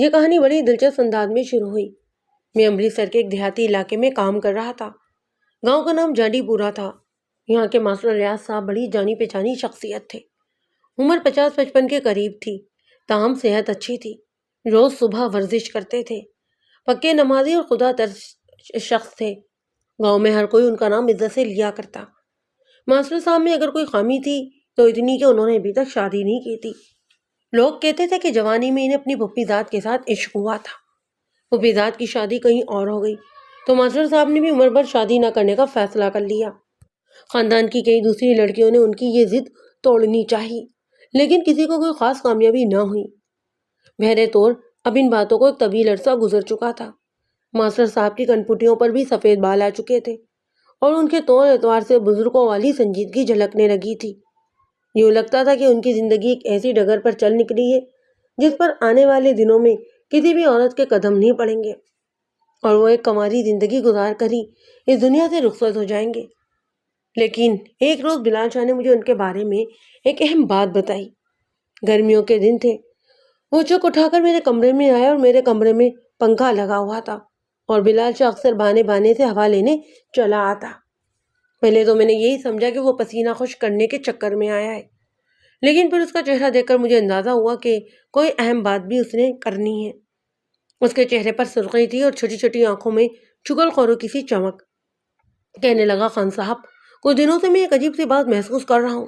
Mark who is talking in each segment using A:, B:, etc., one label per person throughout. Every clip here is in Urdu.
A: یہ کہانی بڑی دلچسپ انداز میں شروع ہوئی۔ میں امرتسر کے ایک دیہاتی علاقے میں کام کر رہا تھا۔ گاؤں کا نام جانڈی پورا تھا۔ یہاں کے ماسٹر ریاض صاحب بڑی جانی پہچانی شخصیت تھے۔ عمر 50-55 کے قریب تھی، تاہم صحت اچھی تھی۔ روز صبح ورزش کرتے تھے، پکے نمازی اور خدا ترس شخص تھے۔ گاؤں میں ہر کوئی ان کا نام عزت سے لیا کرتا۔ ماسٹر صاحب میں اگر کوئی خامی تھی تو اتنی کہ انہوں نے ابھی تک شادی نہیں کی تھی۔ لوگ کہتے تھے کہ جوانی میں انہیں اپنی پھپھی زاد کے ساتھ عشق ہوا تھا۔ پھپھی زاد کی شادی کہیں اور ہو گئی تو ماسٹر صاحب نے بھی عمر بھر شادی نہ کرنے کا فیصلہ کر لیا۔ خاندان کی کئی دوسری لڑکیوں نے ان کی یہ ضد توڑنی چاہی، لیکن کسی کو کوئی خاص کامیابی نہ ہوئی۔ بہرے طور اب ان باتوں کو ایک طویل عرصہ گزر چکا تھا۔ ماسٹر صاحب کی کنپٹیوں پر بھی سفید بال آ چکے تھے اور ان کے طور اعتبار سے بزرگوں والی سنجیدگی جھلکنے لگی تھی۔ یوں لگتا تھا کہ ان کی زندگی ایک ایسی ڈگر پر چل نکلی ہے جس پر آنے والے دنوں میں کسی بھی عورت کے قدم نہیں پڑیں گے اور وہ ایک کنواری زندگی گزار کر ہی اس دنیا سے رخصت ہو جائیں گے۔ لیکن ایک روز بلال شاہ نے مجھے ان کے بارے میں ایک اہم بات بتائی۔ گرمیوں کے دن تھے، وہ چک اٹھا کر میرے کمرے میں آیا اور میرے کمرے میں پنکھا لگا ہوا تھا اور بلال شاہ اکثر بانے بانے سے ہوا لینے چلا آتا۔ پہلے تو میں نے یہی سمجھا کہ وہ پسینہ خشک کرنے کے چکر میں آیا ہے، لیکن پھر اس کا چہرہ دیکھ کر مجھے اندازہ ہوا کہ کوئی اہم بات بھی اس نے کرنی ہے۔ اس کے چہرے پر سرخی تھی اور چھوٹی چھوٹی آنکھوں میں چگل خوروں کی سی چمک۔ کہنے لگا، خان صاحب، کچھ دنوں سے میں ایک عجیب سی بات محسوس کر رہا ہوں۔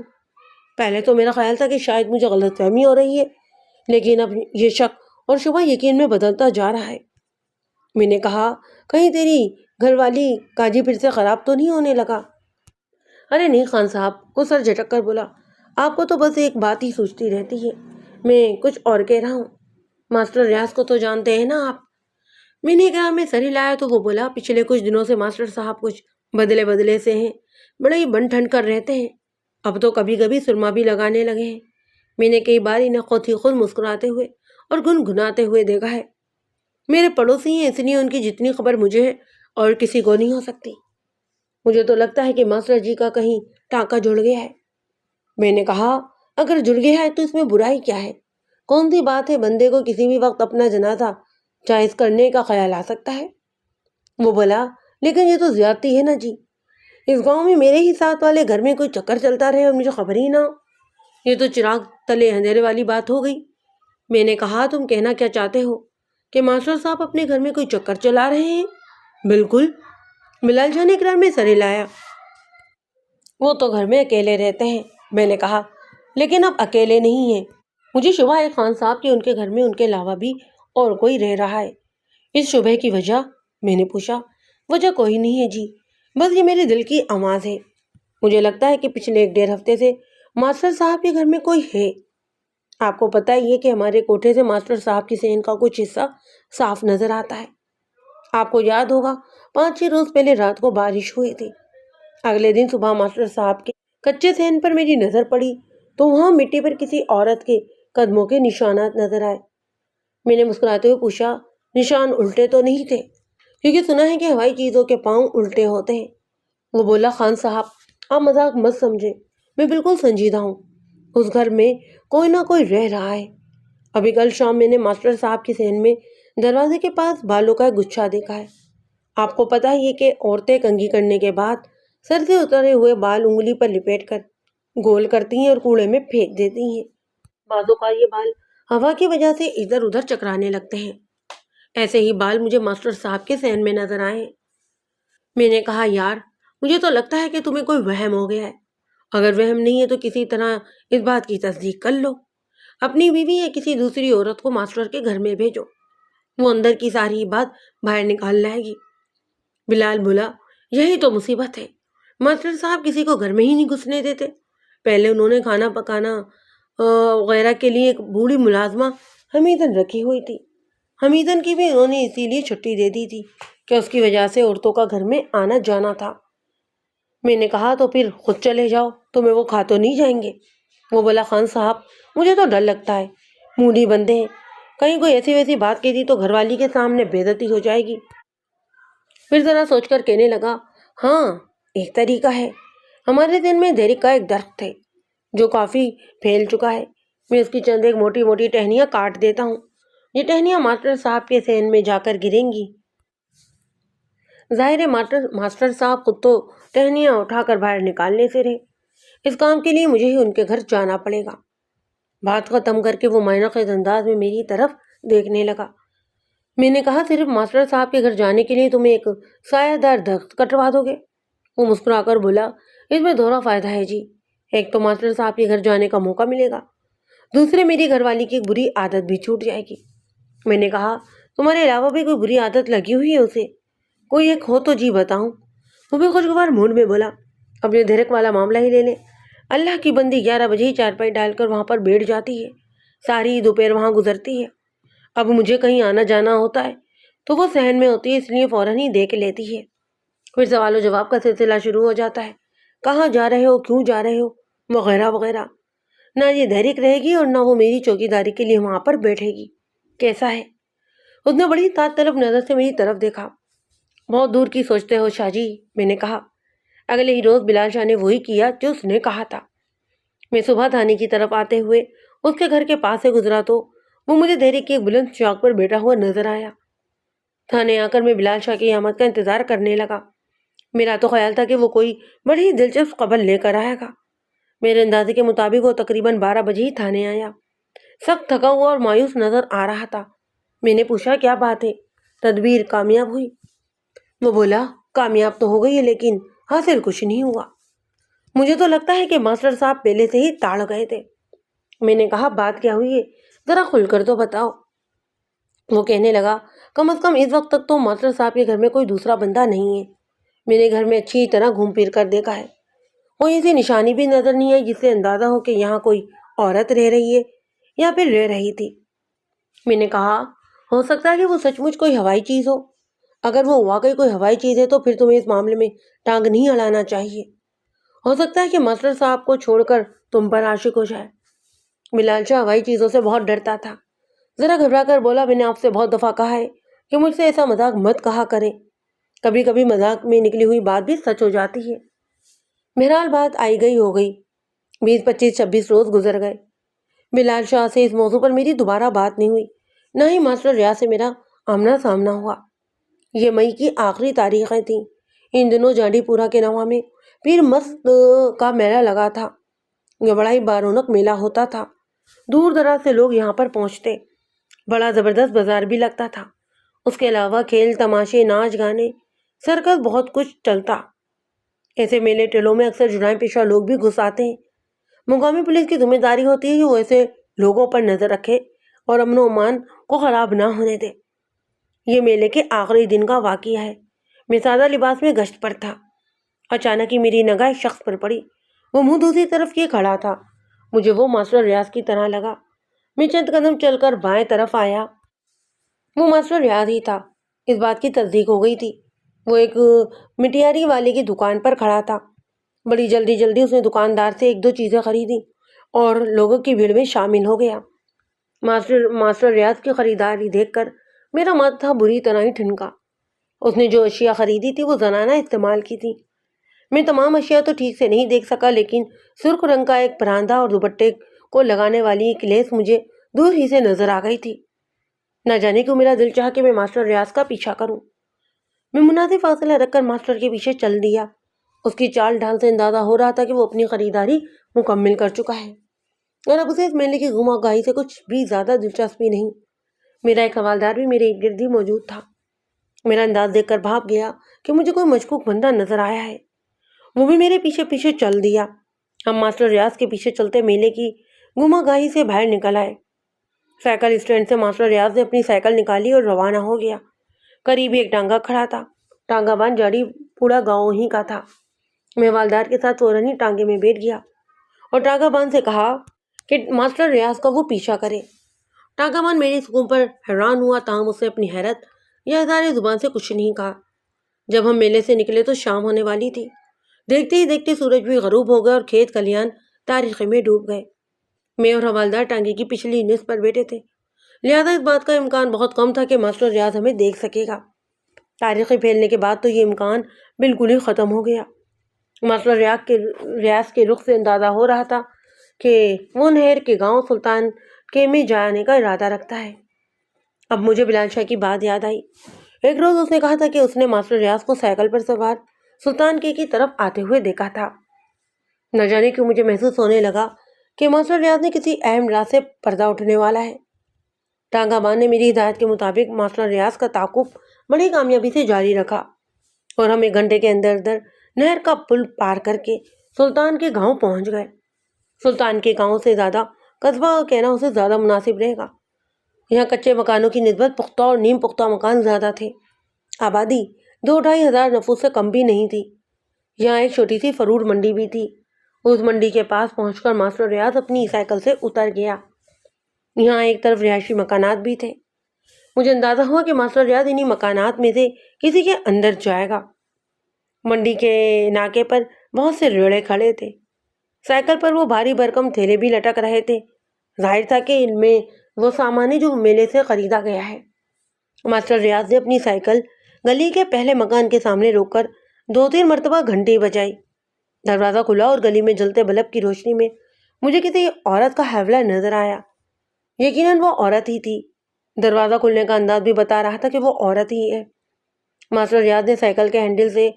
A: پہلے تو میرا خیال تھا کہ شاید مجھے غلط فہمی ہو رہی ہے، لیکن اب یہ شک اور شبہ یقین میں بدلتا جا رہا ہے۔ میں نے کہا، کہیں تیری گھر والی کاجی پھر سے خراب تو نہیں ہونے لگا؟ ارے نہیں خان صاحب، وہ سر جھٹک کر بولا، آپ کو تو بس ایک بات ہی سوچتی رہتی ہے، میں کچھ اور کہہ رہا ہوں۔ ماسٹر ریاض کو تو جانتے ہیں نا آپ؟ میں نے کہا، میں سر ہلایا تو وہ بولا، پچھلے کچھ دنوں سے ماسٹر صاحب کچھ بدلے بدلے سے ہیں، بڑے ہی بن ٹھن کر رہتے ہیں، اب تو کبھی کبھی سرما بھی لگانے لگے ہیں۔ میں نے کئی بار انہیں خود ہی خود مسکراتے ہوئے اور گنگناتے ہوئے دیکھا ہے۔ میرے پڑوسی ہیں، اس لیے ان کی جتنی خبر مجھے ہے اور کسی کو نہیں ہو سکتی۔ مجھے تو لگتا ہے کہ ماسٹر جی کا کہیں ٹانکا جڑ گیا ہے۔ میں نے کہا، اگر جڑ گیا ہے تو اس میں برائی کیا ہے؟ کون سی بات ہے بندے کو کسی بھی وقت اپنا جنازہ جائز کرنے کا خیال آ سکتا ہے؟ وہ بولا، لیکن یہ تو زیادتی ہے نا جی، اس گاؤں میں میرے ہی ساتھ والے گھر میں کوئی چکر چلتا رہے اور مجھے خبر ہی نہ ہو، یہ تو چراغ تلے اندھیرے والی بات ہو گئی۔ میں نے کہا، تم کہنا کیا چاہتے ہو کہ ماسٹر صاحب اپنے گھر میں کوئی چکر چلا رہے ہیں؟ بالکل، بلال شاہ نے اقرار میں سر ہلایا۔ وہ تو گھر میں اکیلے رہتے ہیں۔ میں نے کہا، لیکن اب اکیلے نہیں ہیں، مجھے شبہ ہے خان صاحب کہ ان کے گھر میں ان کے علاوہ بھی اور کوئی رہ رہا ہے۔ اس شبہ کی وجہ؟ میں نے پوچھا۔ وجہ کوئی نہیں ہے جی، بس یہ میرے دل کی آواز ہے۔ مجھے لگتا ہے کہ پچھلے 1-1.5 ہفتے سے ماسٹر صاحب کے گھر میں کوئی ہے۔ آپ کو پتہ ہی ہے کہ ہمارے کوٹھے سے ماسٹر صاحب کی صحن کا کچھ حصہ صاف نظر آتا ہے۔ آپ کو یاد ہوگا 5-6 روز پہلے رات کو بارش ہوئی تھی۔ اگلے دن صبح ماسٹر صاحب کے کچے صحن پر میری نظر پڑی تو وہاں مٹی پر کسی عورت کے قدموں کے نشانات نظر آئے۔ میں نے مسکراتے ہوئے پوچھا، نشان الٹے تو نہیں تھے؟ کیونکہ سنا ہے کہ ہوائی چیزوں کے پاؤں الٹے ہوتے ہیں۔ وہ بولا، خان صاحب آپ مذاق مت سمجھے، میں بالکل سنجیدہ ہوں، اس گھر میں کوئی نہ کوئی رہ رہا ہے۔ ابھی کل شام میں نے ماسٹر صاحب کی صحن میں دروازے کے پاس بالوں کا ایک گچھا دیکھا ہے۔ آپ کو پتہ ہی ہے کہ عورتیں کنگھی کرنے کے بعد سر سے اترے ہوئے بال انگلی پر لپیٹ کر گول کرتی ہیں اور کوڑے میں پھینک دیتی ہیں۔ بعض اوقات یہ بال ہوا کی وجہ سے ادھر ادھر چکرانے لگتے ہیں۔ ایسے ہی بال مجھے ماسٹر صاحب کے صحن میں نظر آئے ہیں۔ میں نے کہا، یار مجھے تو لگتا ہے کہ تمہیں کوئی وہم ہو گیا ہے۔ اگر وہم نہیں ہے تو کسی طرح اس بات کی تصدیق کر لو، اپنی بیوی یا کسی دوسری عورت کو ماسٹر کے گھر میں بھیجو، وہ اندر کی ساری بات باہر نکال لائے گی۔ بلال بولا، یہی تو مصیبت ہے، ماسٹر صاحب کسی کو گھر میں ہی نہیں گھسنے دیتے۔ پہلے انہوں نے کھانا پکانا وغیرہ کے لیے ایک بوڑھی ملازمہ حمیدن رکھی ہوئی تھی۔ حمیدن کی بھی انہوں نے اسی لیے چھٹی دے دی تھی کہ اس کی وجہ سے عورتوں کا گھر میں آنا جانا تھا۔ میں نے کہا، تو پھر خود چلے جاؤ، تمہیں وہ کھا تو نہیں جائیں گے؟ وہ بولا، خان صاحب مجھے تو ڈر لگتا ہے، موڈی بندے ہیں، کہیں کوئی ایسی ویسی بات کہہ دی تو گھر والی کے سامنے بے عزتی ہو جائے گی۔ پھر ذرا سوچ کر کہنے لگا، ہاں ایک طریقہ ہے، ہمارے دن میں دیرک کا ایک درخت ہے جو کافی پھیل چکا ہے، میں اس کی چند ایک موٹی موٹی ٹہنیاں کاٹ دیتا ہوں، یہ ٹہنیاں ماسٹر صاحب کے صحن میں جا کر گریں گی۔ ظاہر ہے ماسٹر صاحب خود تو ٹہنیاں اٹھا کر باہر نکالنے سے رہے، اس کام کے لیے مجھے ہی ان کے گھر جانا پڑے گا۔ بات ختم کر کے وہ معنی خیز انداز میں میری طرف دیکھنے لگا۔ میں نے کہا، صرف ماسٹر صاحب کے گھر جانے کے لیے تم ایک سایہ دار درخت کٹوا دو گے؟ وہ مسکرا کر بولا، اس میں دونوں فائدہ ہے جی، ایک تو ماسٹر صاحب کے گھر جانے کا موقع ملے گا، دوسرے میری گھر والی کی ایک بری عادت بھی چھوٹ جائے گی۔ میں نے کہا، تمہارے علاوہ بھی کوئی بری عادت لگی ہوئی ہے اسے؟ کوئی ایک ہو تو جی بتاؤں۔ وہ بھی خوشگوار موڈ میں بولا، اپنے دھڑک والا معاملہ ہی لے لیں، اللہ کی بندی 11 بجے ہی چارپائی ڈال کر وہاں پر بیٹھ جاتی ہے، ساری دوپہر وہاں گزرتی ہے۔ اب مجھے کہیں آنا جانا ہوتا ہے تو وہ صحن میں ہوتی ہے، اس لیے فوراً ہی دیکھ لیتی ہے۔ پھر سوال و جواب کا سلسلہ شروع ہو جاتا ہے، کہاں جا رہے ہو، کیوں جا رہے ہو، وغیرہ وغیرہ۔ نہ یہ دھیرک رہے گی اور نہ وہ میری چوکی داری کے لیے وہاں پر بیٹھے گی۔ کیسا ہے؟ اس نے بڑی تعت طلب نظر سے میری طرف دیکھا۔ بہت دور کی سوچتے ہو شاہ جی، میں نے کہا۔ اگلے ہی روز بلال شاہ نے وہی کیا جو اس نے کہا تھا۔ میں صبح تھانے کی طرف آتے ہوئے اس کے گھر کے پاس سے گزرا تو وہ مجھے دھیرک کی ایک بلند چوک پر بیٹھا ہوا نظر آیا۔ تھانے آ کر میں بلال شاہ کی آمد کا انتظار کرنے لگا۔ میرا تو خیال تھا کہ وہ کوئی بڑی ہی دلچسپ خبر لے کر آئے گا۔ میرے اندازے کے مطابق وہ تقریباً 12 بجے ہی تھانے آیا، سخت تھکا ہوا اور مایوس نظر آ رہا تھا۔ میں نے پوچھا، کیا بات ہے، تدبیر کامیاب ہوئی؟ وہ بولا، کامیاب تو ہو گئی ہے لیکن حاصل کچھ نہیں ہوا۔ مجھے تو لگتا ہے کہ ماسٹر صاحب پہلے سے ہی تاڑ گئے تھے۔ میں نے کہا، بات کیا ہوئی ہے، ذرا کھل کر تو بتاؤ۔ وہ کہنے لگا، کم از کم اس وقت تک تو ماسٹر صاحب کے گھر میں کوئی دوسرا بندہ نہیں ہے۔ میں نے گھر میں اچھی طرح گھوم پھر کر دیکھا ہے، کوئی ایسی نشانی بھی نظر نہیں آئی جس سے اندازہ ہو کہ یہاں کوئی عورت رہ رہی ہے یا پھر رہ رہی تھی۔ میں نے کہا، ہو سکتا ہے کہ وہ سچ مچ کوئی ہوائی چیز ہو۔ اگر وہ واقعی کوئی ہوائی چیز ہے تو پھر تمہیں اس معاملے میں ٹانگ نہیں اڑانا چاہیے۔ ہو سکتا ہے کہ ماسٹر صاحب کو چھوڑ کر تم پر عاشق ہو جائے۔ بلال شاہ ہوائی چیزوں سے بہت ڈرتا تھا، ذرا گھبرا کر بولا، میں نے آپ سے بہت دفعہ کہا ہے کہ مجھ سے ایسا مذاق مت کہا کریں، کبھی کبھی مذاق میں نکلی ہوئی بات بھی سچ ہو جاتی ہے۔ بہرحال بات آئی گئی ہو گئی، 20 25 26 روز گزر گئے۔ بلال شاہ سے اس موضوع پر میری دوبارہ بات نہیں ہوئی، نہ ہی ماسٹر ریاض سے میرا آمنا سامنا ہوا۔ یہ مئی کی آخری تاریخیں تھیں۔ ان دنوں جانڈی پورہ کے نواں میں پیر مست کا میلہ لگا تھا۔ یہ بڑا ہی بارونق میلہ ہوتا تھا، دور دراز سے لوگ یہاں پر پہنچتے، بڑا زبردست بازار بھی لگتا تھا۔ اس کے علاوہ کھیل تماشے، ناچ گانے، سرکس، بہت کچھ چلتا۔ ایسے میلے ٹیلوں میں اکثر جرائم پیشہ لوگ بھی گھس آتے ہیں۔ مقامی پولیس کی ذمہ داری ہوتی ہے کہ وہ ایسے لوگوں پر نظر رکھے اور امن و امان کو خراب نہ ہونے دے۔ یہ میلے کے آخری دن کا واقعہ ہے۔ میں سادہ لباس میں گشت پر تھا، اچانک ہی میری نگاہ ایک شخص پر پڑی۔ وہ منہ دوسری طرف کیے کھڑا تھا، مجھے وہ ماسٹر ریاض کی طرح لگا۔ میں چند قدم چل کر بائیں طرف آیا، وہ ماسٹر ریاض ہی تھا، اس بات کی تصدیق ہو گئی تھی۔ وہ ایک مٹیاری والے کی دکان پر کھڑا تھا۔ بڑی جلدی اس نے دکاندار سے 1 2 چیزیں خریدی اور لوگوں کی بھیڑ میں شامل ہو گیا۔ ماسٹر ریاض کی خریداری دیکھ کر میرا ماتھا بری طرح ہی ٹھنکا۔ اس نے جو اشیاء خریدی تھی وہ زنانہ استعمال کی تھی۔ میں تمام اشیاء تو ٹھیک سے نہیں دیکھ سکا، لیکن سرخ رنگ کا ایک پراندہ اور دوپٹے کو لگانے والی ایک لیس مجھے دور ہی سے نظر آ گئی تھی۔ نہ جانے کیوں میرا دل چاہا کہ میں ماسٹر ریاض کا پیچھا کروں۔ میں مناسب فاصلہ رکھ کر ماسٹر کے پیچھے چل دیا۔ اس کی چال ڈھال سے اندازہ ہو رہا تھا کہ وہ اپنی خریداری مکمل کر چکا ہے اور اب اسے اس میلے کی گھما گاہی سے کچھ بھی زیادہ دلچسپی نہیں۔ میرا ایک حوالدار بھی میرے ارد گرد ہی موجود تھا۔ میرا انداز دیکھ کر بھاپ گیا کہ مجھے کوئی مشکوک بندہ نظر آیا ہے۔ وہ بھی میرے پیچھے پیچھے چل دیا۔ ہم ماسٹر ریاض کے پیچھے چلتے میلے کی گھما گاہی سے باہر نکل آئے۔ سائیکل اسٹینڈ سے ماسٹر ریاض نے اپنی سائیکل نکالی اور روانہ ہو گیا۔ قریب ایک ٹانگا کھڑا تھا، ٹانگا بان جاڑی پورا گاؤں ہی کا تھا۔ میں حوالدار کے ساتھ فوراً ہی ٹانگے میں بیٹھ گیا اور ٹانگا بان سے کہا کہ ماسٹر ریاض کا وہ پیچھا کرے۔ ٹانگا بان میری سکون پر حیران ہوا، تاہم اس سے اپنی حیرت یا اظہار زبان سے کچھ نہیں کہا۔ جب ہم میلے سے نکلے تو شام ہونے والی تھی۔ دیکھتے ہی دیکھتے سورج بھی غروب ہو گیا اور کھیت کھلیان تاریکی میں ڈوب گئے۔ میں اور حوالدار ٹانگے کی پچھلی نصف پر بیٹھے تھے، لہذا اس بات کا امکان بہت کم تھا کہ ماسٹر ریاض ہمیں دیکھ سکے گا۔ تاریخی پھیلنے کے بعد تو یہ امکان بالکل ہی ختم ہو گیا۔ ماسٹر ریاض کے رخ سے اندازہ ہو رہا تھا کہ وہ نہر کے گاؤں سلطان کے میں جانے کا ارادہ رکھتا ہے۔ اب مجھے بلال شاہ کی بات یاد آئی۔ ایک روز اس نے کہا تھا کہ اس نے ماسٹر ریاض کو سائیکل پر سوار سلطان کی طرف آتے ہوئے دیکھا تھا۔ نہ جانے کیوں مجھے محسوس ہونے لگا کہ ماسٹر ریاض نے کسی اہم راز سے پردہ اٹھنے والا ہے۔ ٹانگا مان نے میری ہدایت کے مطابق ماسٹر ریاض کا تعاقب بڑی کامیابی سے جاری رکھا اور ہم 1 گھنٹے کے اندر نہر کا پل پار کر کے سلطان کے گاؤں پہنچ گئے۔ سلطان کے گاؤں سے زیادہ قصبہ کہنا اسے زیادہ مناسب رہے گا۔ یہاں کچے مکانوں کی نسبت پختہ اور نیم پختہ مکان زیادہ تھے۔ آبادی 2-2.5 ہزار نفوس سے کم بھی نہیں تھی۔ یہاں ایک چھوٹی سی فروٹ منڈی بھی تھی۔ اس منڈی کے پاس پہنچ کر ماسٹر ریاض اپنی سائیکل سے اتر گیا۔ یہاں ایک طرف رہائشی مکانات بھی تھے۔ مجھے اندازہ ہوا کہ ماسٹر ریاض انہی مکانات میں سے کسی کے اندر جائے گا۔ منڈی کے ناکے پر بہت سے ریڑے کھڑے تھے۔ سائیکل پر وہ بھاری بھرکم تھیلے بھی لٹک رہے تھے۔ ظاہر تھا کہ ان میں وہ سامان ہے جو میلے سے خریدا گیا ہے۔ ماسٹر ریاض نے اپنی سائیکل گلی کے پہلے مکان کے سامنے روک کر 2-3 مرتبہ گھنٹی بجائی۔ دروازہ کھلا اور گلی میں جلتے بلب کی روشنی میں مجھے کسی عورت کا حوالہ نظر آیا۔ یقیناً وہ عورت ہی تھی۔ دروازہ کھلنے کا انداز بھی بتا رہا تھا کہ وہ عورت ہی ہے۔ ماسٹر ریاض نے سائیکل کے ہینڈل سے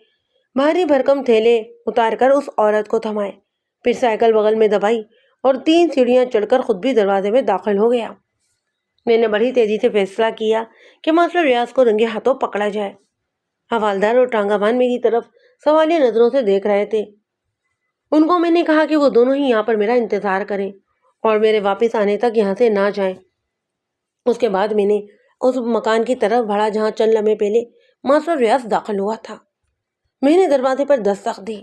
A: بھاری بھرکم تھیلے اتار کر اس عورت کو تھمائے، پھر سائیکل بغل میں دبائی اور 3 سیڑھیاں چڑھ کر خود بھی دروازے میں داخل ہو گیا۔ میں نے بڑی تیزی سے فیصلہ کیا کہ ماسٹر ریاض کو رنگے ہاتھوں پکڑا جائے۔ حوالدار اور ٹانگا بان میری طرف سوالیہ نظروں سے دیکھ رہے تھے۔ ان کو میں نے کہا کہ وہ دونوں ہی یہاں پر میرا انتظار کریں اور میرے واپس آنے تک یہاں سے نہ جائیں۔ اس کے بعد میں نے اس مکان کی طرف بڑھا جہاں چند لمحے پہلے ماسٹر ریاض داخل ہوا تھا۔ میں نے دروازے پر دستک دی۔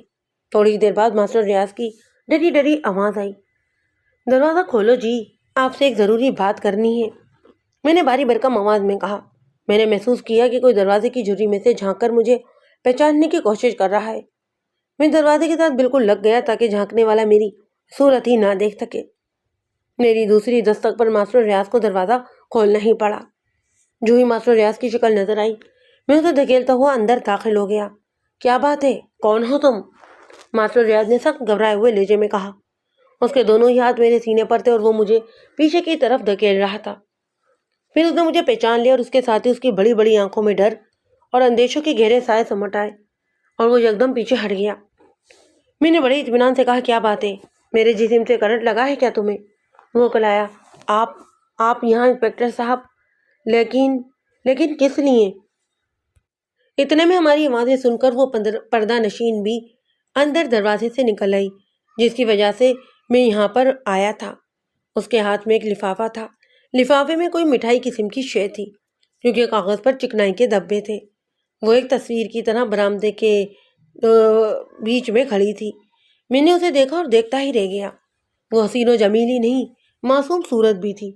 A: تھوڑی دیر بعد ماسٹر ریاض کی ڈری ڈری آواز آئی، دروازہ کھولو جی، آپ سے ایک ضروری بات کرنی ہے۔ میں نے بھاری بھرکم آواز میں کہا۔ میں نے محسوس کیا کہ کوئی دروازے کی جھری میں سے جھانک کر مجھے پہچاننے کی کوشش کر رہا ہے۔ میں دروازے کے ساتھ بالکل لگ گیا تاکہ جھانکنے والا میری صورت ہی نہ دیکھ سکے۔ میری دوسری دستک پر ماسٹر ریاض کو دروازہ کھولنا ہی پڑا۔ جو ہی ماسٹر ریاض کی شکل نظر آئی، میں اسے دھکیلتا ہوا اندر داخل ہو گیا۔ کیا بات ہے، کون ہو تم؟ ماسٹر ریاض نے سخت گھبرائے ہوئے لہجے میں کہا۔ اس کے دونوں ہی ہاتھ میرے سینے پر تھے اور وہ مجھے پیچھے کی طرف دھکیل رہا تھا۔ پھر اس نے مجھے پہچان لیا اور اس کے ساتھ ہی اس کی بڑی بڑی آنکھوں میں ڈر اور اندیشوں کے گہرے سائے سمٹ آئے اور وہ یکدم پیچھے ہٹ گیا۔ میں نے بڑے اطمینان سے کہا، کیا بات ہے، میرے جسم سے کرنٹ لگا ہے کیا تمہیں؟ وہ کلایا، آپ یہاں انسپکٹر صاحب، لیکن کس لیے؟ اتنے میں ہماری آوازیں سن کر وہ پردہ نشین بھی اندر دروازے سے نکل آئی جس کی وجہ سے میں یہاں پر آیا تھا۔ اس کے ہاتھ میں ایک لفافہ تھا۔ لفافے میں کوئی مٹھائی قسم کی شے تھی کیونکہ کاغذ پر چکنائی کے دھبے تھے۔ وہ ایک تصویر کی طرح برآمدے کے بیچ میں کھڑی تھی۔ میں نے اسے دیکھا اور دیکھتا ہی رہ گیا۔ وہ حسین و جمیل ہی نہیں، معصوم صورت بھی تھی،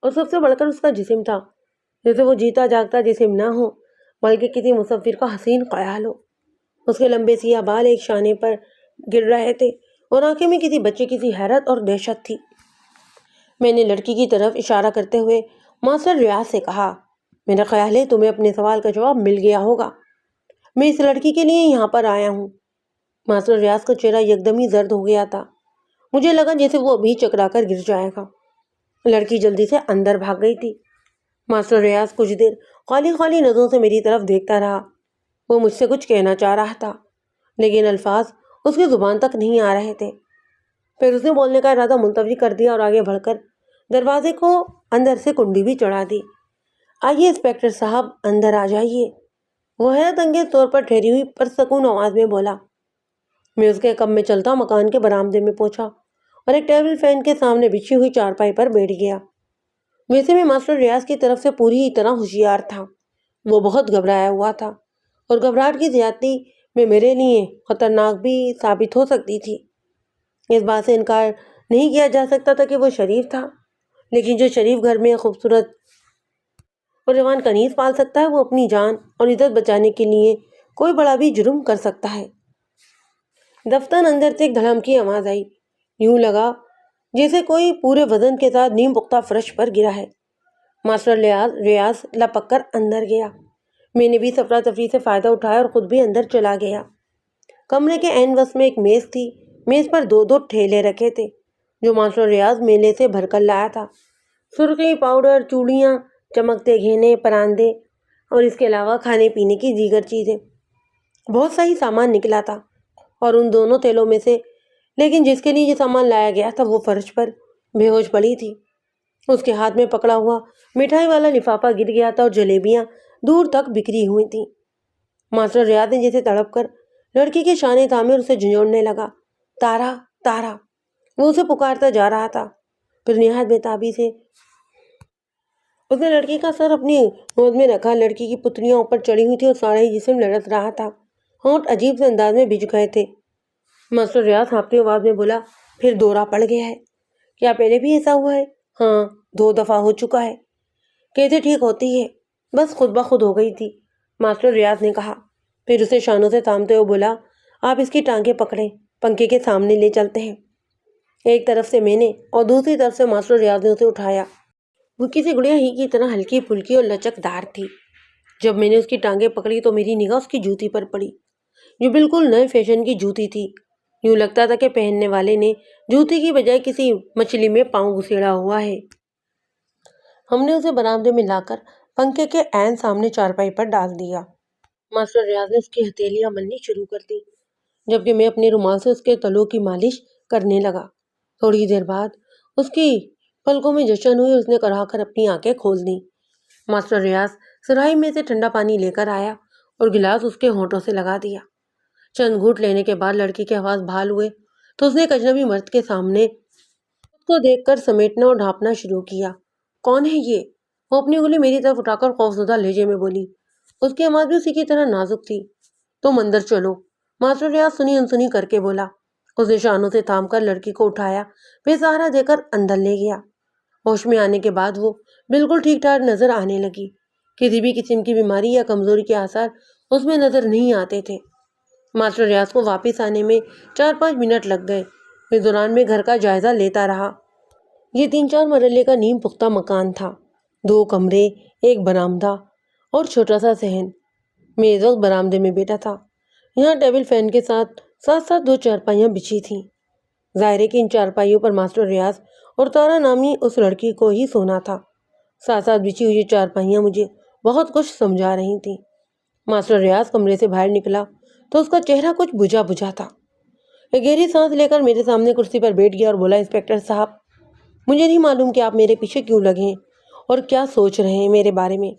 A: اور سب سے بڑھ کر اس کا جسم تھا جیسے وہ جیتا جاگتا جسم نہ ہو بلکہ کسی مصور کا حسین خیال ہو۔ اس کے لمبے سیاہ بال ایک شانے پر گر رہے تھے اور آنکھیں میں کسی بچے کی سی حیرت اور دہشت تھی۔ میں نے لڑکی کی طرف اشارہ کرتے ہوئے ماسٹر ریاض سے کہا، میرا خیال ہے تمہیں اپنے سوال کا جواب مل گیا ہوگا۔ میں اس لڑکی کے لیے یہاں پر آیا ہوں۔ ماسٹر ریاض کا چہرہ یکدم ہی زرد ہو گیا تھا۔ مجھے لگا جیسے وہ ابھی چکرا کر گر جائے گا۔ لڑکی جلدی سے اندر بھاگ گئی تھی۔ ماسٹر ریاض کچھ دیر خالی خالی نظروں سے میری طرف دیکھتا رہا۔ وہ مجھ سے کچھ کہنا چاہ رہا تھا لیکن الفاظ اس کی زبان تک نہیں آ رہے تھے۔ پھر اس نے بولنے کا ارادہ ملتوی کر دیا اور آگے بڑھ کر دروازے کو اندر سے کنڈی بھی چڑھا دی۔ آئیے انسپکٹر صاحب، اندر آ جائیے، وہ حیرت انگیز طور پر ٹھہری ہوئی پرسکون آواز میں بولا۔ میں اس کے کم میں چلتا مکان کے برآمدے میں پہنچا اور ایک ٹیبل فین کے سامنے بچھی ہوئی چارپائی پر بیٹھ گیا۔ ویسے میں ماسٹر ریاض کی طرف سے پوری طرح ہوشیار تھا۔ وہ بہت گھبرایا ہوا تھا اور گھبراہٹ کی زیادتی میں میرے لیے خطرناک بھی ثابت ہو سکتی تھی۔ اس بات سے انکار نہیں کیا جا سکتا تھا کہ وہ شریف تھا، لیکن جو شریف گھر میں خوبصورت اور جوان کنیز پال سکتا ہے وہ اپنی جان اور عزت بچانے کے لیے کوئی بڑا بھی جرم کر سکتا ہے۔ دفتر اندر سے ایک دھڑام کی آواز آئی۔ یوں لگا جیسے کوئی پورے وزن کے ساتھ نیم پختہ فرش پر گرا ہے۔ ماسٹر ریاض لپک کر اندر گیا۔ میں نے بھی افراتفری سے فائدہ اٹھایا اور خود بھی اندر چلا گیا۔ کمرے کے عین وسط میں ایک میز تھی۔ میز پر 2 ٹھیلے رکھے تھے جو ماسٹر ریاض میلے سے بھر کر لایا تھا۔ سرخی پاؤڈر، چوڑیاں، چمکتے گہنے، پراندے اور اس کے علاوہ کھانے پینے کی دیگر چیزیں۔ بہت سا ہی سامان نکلا تھا اور ان دونوں تھیلوں میں سے لیکن جس کے لیے یہ سامان لایا گیا تھا وہ فرش پر بے ہوش پڑی تھی۔ اس کے ہاتھ میں پکڑا ہوا مٹھائی والا لفافہ گر گیا تھا اور جلیبیاں دور تک بکھری ہوئی تھیں۔ ماسٹر ریاض نے جیسے تڑپ کر لڑکی کے شانے تھامے اور اسے جھنجھوڑنے لگا۔ تارا، تارا، وہ اسے پکارتا جا رہا تھا۔ پھر نہایت بےتابی سے اس نے لڑکی کا سر اپنی گود میں رکھا۔ لڑکی کی پتلیاں اوپر چڑھی ہوئی تھی اور سارا ہی جسم لڑک رہا تھا۔ ہونٹ عجیب سے انداز میں بھیج گئے تھے۔ ماسٹر ریاض ہانپتی آواز میں بولا، پھر دورہ پڑ گیا ہے؟ کیا پہلے بھی ایسا ہوا ہے؟ ہاں، 2 دفعہ ہو چکا ہے۔ کیسے ٹھیک ہوتی ہے؟ بس خود بخود ہو گئی تھی، ماسٹر ریاض نے کہا۔ پھر اسے شانوں سے تھامتے ہوئے بولا، آپ اس کی ٹانگیں پکڑیں، پنکھے کے سامنے لے چلتے ہیں۔ ایک طرف سے میں نے اور دوسری طرف سے ماسٹر ریاض نے اسے اٹھایا۔ وہ کسی گڑیا ہی کی طرح ہلکی پھلکی اور لچکدار تھی۔ جب میں نے اس کی ٹانگیں پکڑی تو میری نگاہ اس کی جوتی پر پڑی، جو بالکل نئے فیشن کی جوتی تھی۔ یوں لگتا تھا کہ پہننے والے نے جوتی کی بجائے کسی مچھلی میں پاؤں گھسیڑا ہوا ہے۔ ہم نے اسے برآمدے میں لا کر پنکھے کے عین سامنے چارپائی پر ڈال دیا۔ ماسٹر ریاض نے اس کی ہتھیلیاں ملنی شروع کر دی، جبکہ میں اپنے رومال سے اس کے تلوں کی مالش کرنے لگا۔ تھوڑی دیر بعد اس کی پلکوں میں جشن ہوئی اور اس نے کڑا کر اپنی آنکھیں کھول دیں۔ ماسٹر ریاض سراہی میں سے ٹھنڈا پانی لے کر آیا اور گلاس اس کے ہونٹوں سے لگا دیا۔ چند گھونٹ لینے کے بعد لڑکی کے حواس بحال ہوئے تو اس نے ایک اجنبی مرد کے سامنے خود کو دیکھ کر سمیٹنا اور ڈھانپنا شروع کیا۔ کون ہے یہ؟ وہ اپنی انگلی میری طرف اٹھا کر خوفزدہ لہجے میں بولی۔ اس کی آواز بھی اسی کی طرح نازک تھی۔ تم اندر چلو، ماسٹر ریاض سنی انسنی کر کے بولا۔ اس نے شانوں سے تھام کر لڑکی کو اٹھایا، بے سہارا دے کر اندر لے گیا۔ ہوش میں آنے کے بعد وہ بالکل ٹھیک ٹھاک نظر آنے لگی۔ کسی بھی قسم کی بیماری یا کمزوری کے آثار اس میں نظر نہیں آتے تھے۔ ماسٹر ریاض کو واپس آنے میں 4-5 منٹ لگ گئے۔ اس دوران میں گھر کا جائزہ لیتا رہا۔ یہ 3-4 مرلے کا نیم پختہ مکان تھا، 2 کمرے، ایک برآمدہ اور چھوٹا سا صحن۔ میں اس وقت برآمدے میں بیٹھا تھا۔ یہاں ٹیبل فین کے ساتھ ساتھ 2 چارپائیاں بچھی تھیں۔ ظاہر ہے کہ ان چارپائیوں پر ماسٹر ریاض اور تارا نامی اس لڑکی کو ہی سونا تھا۔ ساتھ ساتھ بچھی ہوئی چارپائیاں مجھے بہت کچھ سمجھا رہی تھیں۔ ماسٹر ریاض کمرے سے باہر نکلا تو اس کا چہرہ کچھ بجھا بجھا تھا۔ ایک گہری سانس لے کر میرے سامنے کرسی پر بیٹھ گیا اور بولا، انسپکٹر صاحب، مجھے نہیں معلوم کہ آپ میرے پیچھے کیوں لگے ہیں اور کیا سوچ رہے ہیں میرے بارے میں،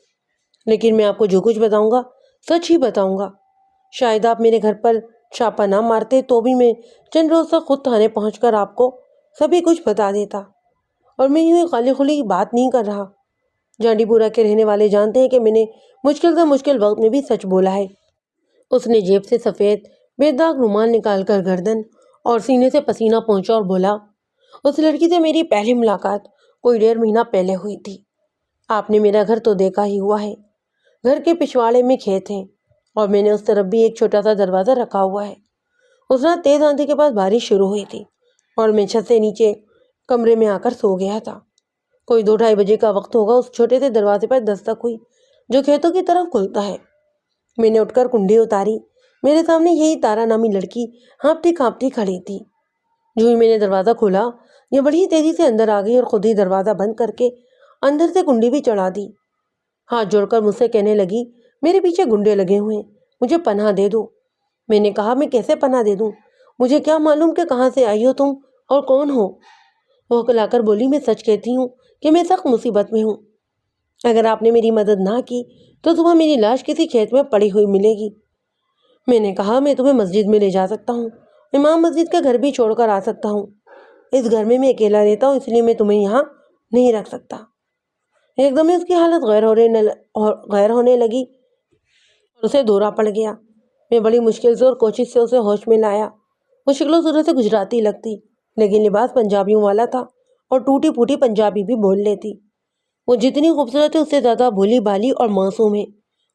A: لیکن میں آپ کو جو کچھ بتاؤں گا سچ ہی بتاؤں گا۔ شاید آپ میرے گھر پر چھاپہ نہ مارتے تو بھی میں چند روز تک خود تھانے پہنچ کر آپ کو سبھی کچھ بتا دیتا، اور میں یوں خالی خلی بات نہیں کر رہا۔ جانڈی پورہ کے رہنے والے جانتے ہیں کہ میں نے مشکل سے مشکل وقت میں بھی سچ بولا ہے۔ اس نے جیب سے سفید بے داغ رومال نکال کر گردن اور سینے سے پسینہ پہنچا اور بولا، اس لڑکی سے میری پہلی ملاقات کوئی 1.5 مہینہ پہلے ہوئی تھی۔ آپ نے میرا گھر تو دیکھا ہی ہوا ہے۔ گھر کے پچھواڑے میں کھیت ہیں اور میں نے اس طرف بھی ایک چھوٹا سا دروازہ رکھا ہوا ہے۔ اس رات تیز آندھی کے بعد بارش شروع ہوئی تھی اور میں چھت سے نیچے کمرے میں آ کر سو گیا تھا۔ کوئی 2-2:30 بجے کا وقت ہوگا، اس چھوٹے سے دروازے پر دستک ہوئی جو کھیتوں کی طرف کھلتا ہے۔ میں نے اٹھ کر کنڈی اتاری۔ میرے سامنے یہی تارا نامی لڑکی ہانپتی کانپتی کھڑی تھی۔ جو ہی میں نے دروازہ کھولا، یہ بڑی تیزی سے اندر آ گئی اور خود ہی دروازہ بند کر کے اندر سے کنڈی بھی چڑھا دی۔ ہاتھ جوڑ کر مجھ سے کہنے لگی، میرے پیچھے گنڈے لگے ہوئے ہیں، مجھے پناہ دے دو۔ میں نے کہا، میں کیسے پناہ دے دوں؟ مجھے کیا معلوم کہ کہاں سے آئی ہو تم اور کون ہو؟ وہ ہکلا کر بولی، میں سچ کہتی ہوں کہ میں سخت مصیبت میں ہوں۔ اگر آپ نے میری مدد نہ کی تو صبح میری لاش کسی کھیت میں پڑی ہوئی ملے گی۔ میں نے کہا، میں تمہیں مسجد میں لے جا سکتا ہوں، امام مسجد کا گھر بھی چھوڑ کر آ سکتا ہوں۔ اس گھر میں اکیلا رہتا ہوں، اس لیے میں تمہیں یہاں نہیں رکھ سکتا۔ ایک دم اس کی حالت غیر ہونے لگی اور اسے دورہ پڑ گیا۔ میں بڑی مشکل سے اور کوشش سے اسے ہوش میں لایا۔ وہ شکل و صورت سے گجراتی لگتی، لیکن لباس پنجابیوں والا تھا اور ٹوٹی پھوٹی پنجابی بھی بول لیتی۔ وہ جتنی خوبصورت ہے اس سے زیادہ بھولی بھالی اور معصوم ہے۔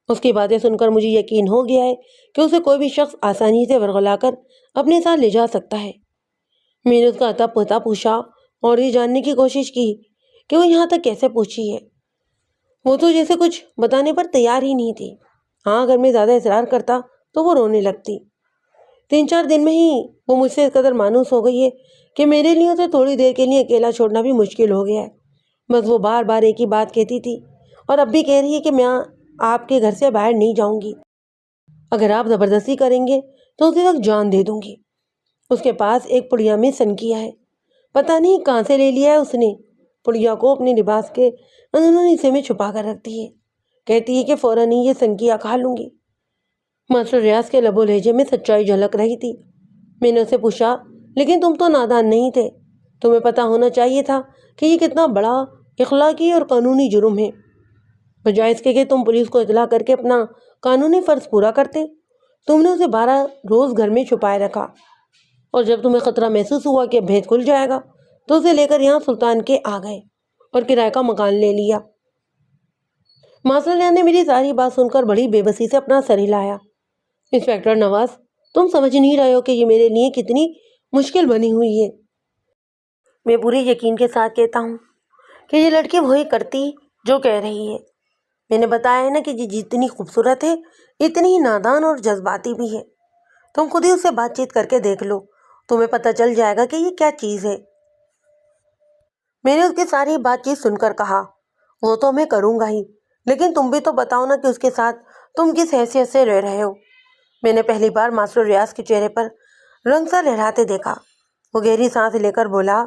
A: اس کی باتیں سن کر مجھے یقین ہو گیا ہے کہ اسے کوئی بھی شخص آسانی سے ورغلا کر اپنے ساتھ لے جا سکتا ہے۔ میں نے اس کا اتا پتا پوچھا اور یہ جاننے کی کوشش کی کہ وہ یہاں تک کیسے پہنچی ہے۔ وہ تو جیسے کچھ بتانے پر تیار ہی نہیں تھی۔ ہاں، اگر میں زیادہ اصرار کرتا تو وہ رونے لگتی۔ 3-4 دن میں ہی وہ مجھ سے اس قدر مانوس ہو گئی ہے کہ میرے لیے اسے تھوڑی دیر کے لیے اکیلا چھوڑنا بھی مشکل ہو گیا ہے۔ بس وہ بار بار ایک ہی بات کہتی تھی، اور اب بھی کہہ رہی ہے کہ میں آپ کے گھر سے باہر نہیں جاؤں گی۔ اگر آپ زبردستی کریں گے تو اسی وقت جان دے دوں گی۔ اس کے پاس ایک پڑیا میں سنکیا ہے، پتہ نہیں کہاں سے لے لیا ہے اس نے۔ پڑیا کو اپنے لباس کے اندرونی حصے میں چھپا کر رکھتی ہے، کہتی ہے کہ فوراً ہی یہ سنکیا کھا لوں گی۔ ماسٹر ریاض کے لب و لہجے میں سچائی جھلک رہی تھی۔ میں نے اسے پوچھا، لیکن تم تو نادان نہیں تھے، تمہیں پتہ ہونا چاہیے تھا کہ یہ کتنا بڑا اخلاقی اور قانونی جرم ہے، بجائے اس کے کہ تم پولیس کو اطلاع کر کے اپنا قانونی فرض پورا کرتے۔ تم نے اسے 12 روز گھر میں چھپائے رکھا، اور جب تمہیں خطرہ محسوس ہوا کہ بھید کھل جائے گا تو اسے لے کر یہاں سلطان کے آ گئے اور کرائے کا مکان لے لیا۔ ماسٹر ریاض نے میری ساری بات سن کر بڑی بے بسی سے اپنا سر ہلایا۔ انسپکٹر نواز، تم سمجھ نہیں رہے ہو کہ یہ میرے لیے کتنی مشکل بنی ہوئی ہے۔ میں پورے یقین کے ساتھ کہتا ہوں کہ یہ لڑکی وہی کرتی جو کہہ رہی ہے۔ میں نے بتایا ہے نا کہ یہ جتنی خوبصورت ہے اتنی ہی نادان اور جذباتی بھی ہے۔ تم خود ہی اس سے بات چیت کر کے دیکھ لو، تمہیں پتہ چل جائے گا کہ یہ کیا چیز ہے۔ میں نے اس کی ساری بات چیت سن کر کہا، وہ تو میں کروں گا ہی، لیکن تم بھی تو بتاؤ نا کہ اس کے ساتھ تم کس حیثیت سے رہ رہے ہو۔ میں نے پہلی بار ماسٹر ریاض کے چہرے پر رنگ سا لہراتے دیکھا۔ وہ گہری سانس لے کر بولا،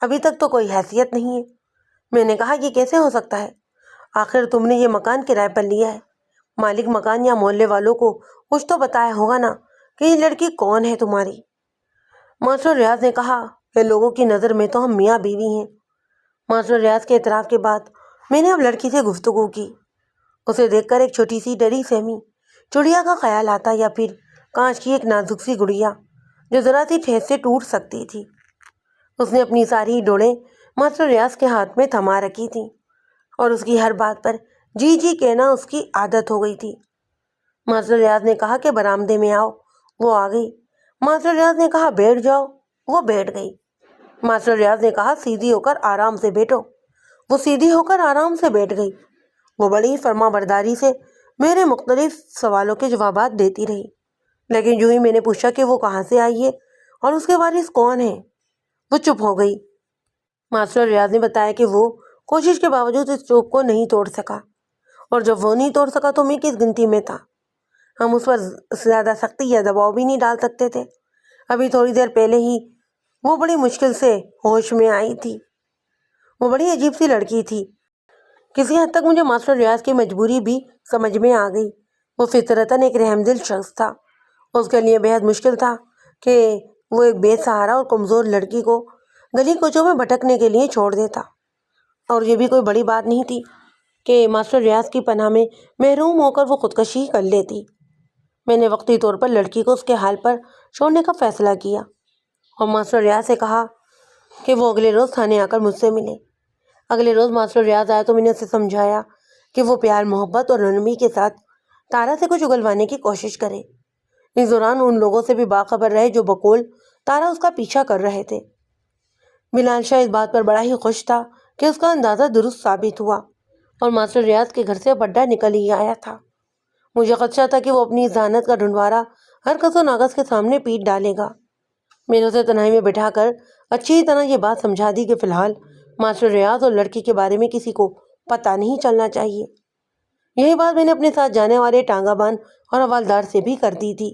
A: ابھی تک تو کوئی حیثیت نہیں ہے۔ میں نے کہا، یہ کیسے ہو سکتا ہے؟ آخر تم نے یہ مکان کرائے پر لیا ہے، مالک مکان یا محلے والوں کو کچھ تو بتایا ہوگا نا کہ یہ لڑکی کون ہے تمہاری۔ ماسٹر ریاض نے کہا کہ لوگوں کی نظر میں تو ہم میاں بیوی ہیں۔ ماسٹر ریاض کے اعتراف کے بعد میں نے اب لڑکی سے گفتگو کی۔ اسے دیکھ کر ایک چھوٹی سی ڈری سہمی چڑیا کا خیال آتا، یا پھر کانچ کی ایک نازک سی گڑیا جو ذرا سی ٹھیس سے ٹوٹ سکتی تھی۔ اس نے اپنی ساری ڈوڑیں ماسٹر ریاض کے ہاتھ میں تھما رکھی تھیں، اور اس کی ہر بات پر جی جی کہنا اس کی عادت ہو گئی تھی۔ ماسٹر ریاض نے کہا کہ برآمدے میں آؤ، وہ آ گئی۔ ماسٹر ریاض نے کہا بیٹھ جاؤ، وہ بیٹھ گئی۔ ماسٹر ریاض نے کہا سیدھی ہو کر آرام سے بیٹھو، وہ سیدھی ہو کر آرام سے بیٹھ گئی۔ وہ بڑی فرما برداری سے میرے مختلف سوالوں کے جوابات دیتی رہی، لیکن جو ہی میں نے پوچھا کہ وہ کہاں سے آئی ہے اور اس کے وارث کون ہیں، وہ چپ ہو گئی۔ ماسٹر ریاض نے بتایا کہ وہ کوشش کے باوجود اس چوب کو نہیں توڑ سکا، اور جب وہ نہیں توڑ سکا تو میں کس گنتی میں تھا؟ ہم اس پر زیادہ سختی یا دباؤ بھی نہیں ڈال سکتے تھے۔ ابھی تھوڑی دیر پہلے ہی وہ بڑی مشکل سے ہوش میں آئی تھی۔ وہ بڑی عجیب سی لڑکی تھی۔ کسی حد تک مجھے ماسٹر ریاض کی مجبوری بھی سمجھ میں آ گئی۔ وہ فطرتاً ایک رحم دل شخص تھا۔ اس کے لیے بہت مشکل تھا کہ وہ ایک بے سہارا اور کمزور لڑکی کو گلی کوچوں میں بھٹکنے کے لیے چھوڑ دیتا، اور یہ بھی کوئی بڑی بات نہیں تھی کہ ماسٹر ریاض کی پناہ میں محروم ہو کر وہ خودکشی کر لیتی۔ میں نے وقتی طور پر لڑکی کو اس کے حال پر چھوڑنے کا فیصلہ کیا، اور ماسٹر ریاض سے کہا کہ وہ اگلے روز تھانے آ کر مجھ سے ملے۔ اگلے روز ماسٹر ریاض آیا تو میں نے اسے سمجھایا کہ وہ پیار محبت اور نرمی کے ساتھ تارا سے کچھ اگلوانے کی کوشش کرے۔ اس دوران ان لوگوں سے بھی باخبر رہے جو بقول تارا اس کا پیچھا کر رہے تھے۔ بلال شاہ اس بات پر بڑا ہی خوش تھا کہ اس کا اندازہ درست ثابت ہوا، اور ماسٹر ریاض کے گھر سے بڈا نکل ہی آیا تھا۔ مجھے خدشہ تھا کہ وہ اپنی ذہانت کا ڈھنڈوارا ہر کس و ناقص کے سامنے پیٹ ڈالے گا۔ میں نے اسے تنہائی میں بٹھا کر اچھی طرح یہ بات سمجھا دی کہ فی الحال ماسٹر ریاض اور لڑکی کے بارے میں کسی کو پتہ نہیں چلنا چاہیے۔ یہی بات میں نے اپنے ساتھ جانے والے ٹانگا بان اور حوالدار سے بھی کر دی تھی۔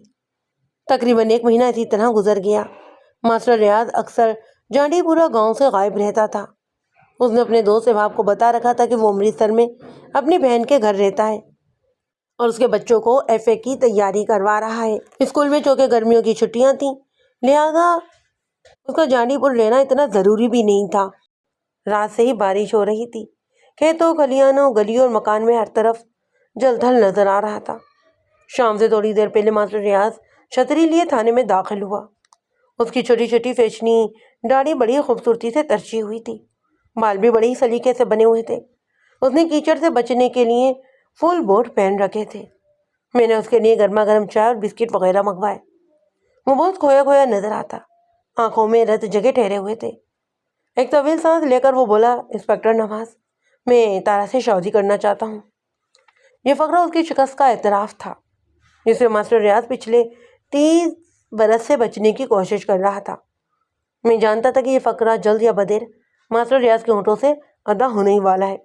A: تقریباً 1 مہینہ اسی طرح گزر گیا۔ ماسٹر ریاض اکثر جانڈی پورہ گاؤں سے غائب رہتا تھا۔ اس نے اپنے دوست احباب کو بتا رکھا تھا کہ وہ امرتسر میں اپنی بہن کے گھر رہتا ہے اور اس کے بچوں کو FA کی تیاری کروا رہا ہے۔ اسکول میں چونکہ گرمیوں کی چھٹیاں تھیں، لہذا اس کا جانڈی پور رہنا اتنا ضروری بھی نہیں تھا۔ رات سے ہی بارش ہو رہی تھی۔ کھیتوں، کھلیانوں، گلیوں اور مکان میں ہر طرف جل تھل نظر آ رہا تھا۔ شام سے تھوڑی دیر پہلے ماسٹر ریاض چھتری لیے تھانے میں داخل ہوا۔ اس کی چھوٹی چھوٹی فیشنی داڑھی بڑی خوبصورتی سے ترچھی ہوئی تھی، بال بھی بڑی سلیقے سے بنے ہوئے تھے۔ اس نے کیچڑ سے بچنے کے لیے فل بوٹ پہن رکھے تھے۔ میں نے اس کے لیے گرما گرم چائے اور بسکٹ وغیرہ منگوائے۔ وہ بہت کھویا کھویا نظر آتا، آنکھوں میں رت جگہ ٹھہرے ہوئے تھے۔ ایک طویل سانس لے کر وہ بولا، انسپکٹر نواز، میں تارا سے شادی کرنا چاہتا ہوں۔ یہ فقرہ اس کی شکست کا اعتراف تھا، جس میں ماسٹر ریاض پچھلے 30 برس سے بچنے کی کوشش کر رہا تھا۔ میں جانتا تھا کہ یہ فقرہ جلد یا بدیر ماسٹر ریاض کے ہونٹوں سے ادا ہونے ہی والا ہے۔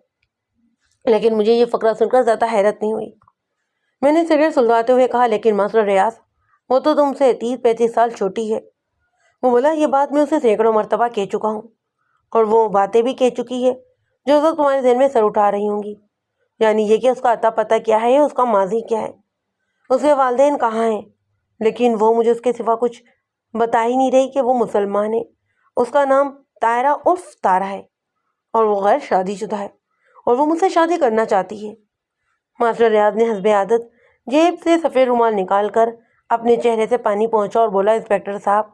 A: لیکن مجھے یہ فقرہ سن کر زیادہ حیرت نہیں ہوئی۔ میں نے سگریٹ سلگاتے ہوئے کہا، لیکن ماسٹر ریاض، وہ تو تم سے 30-35 سال چھوٹی ہے۔ وہ بولا، یہ بات میں اسے سینکڑوں مرتبہ کہہ چکا ہوں، اور وہ باتیں بھی کہہ چکی ہے جو اس وقت تمہارے ذہن میں سر اٹھا رہی ہوں گی، یعنی یہ کہ اس کا اتا پتہ کیا ہے یا اس کا ماضی کیا ہے، اس کے والدین کہاں ہیں۔ لیکن وہ مجھے اس کے سوا کچھ بتا ہی نہیں رہی کہ وہ مسلمان ہے، اس کا نام طاہرہ عرف تارا ہے، اور وہ غیر شادی شدہ ہے، اور وہ مجھ سے شادی کرنا چاہتی ہے۔ ماسٹر ریاض نے حسب عادت جیب سے سفید رومال نکال کر اپنے چہرے سے پانی پہنچا اور بولا، انسپکٹر صاحب،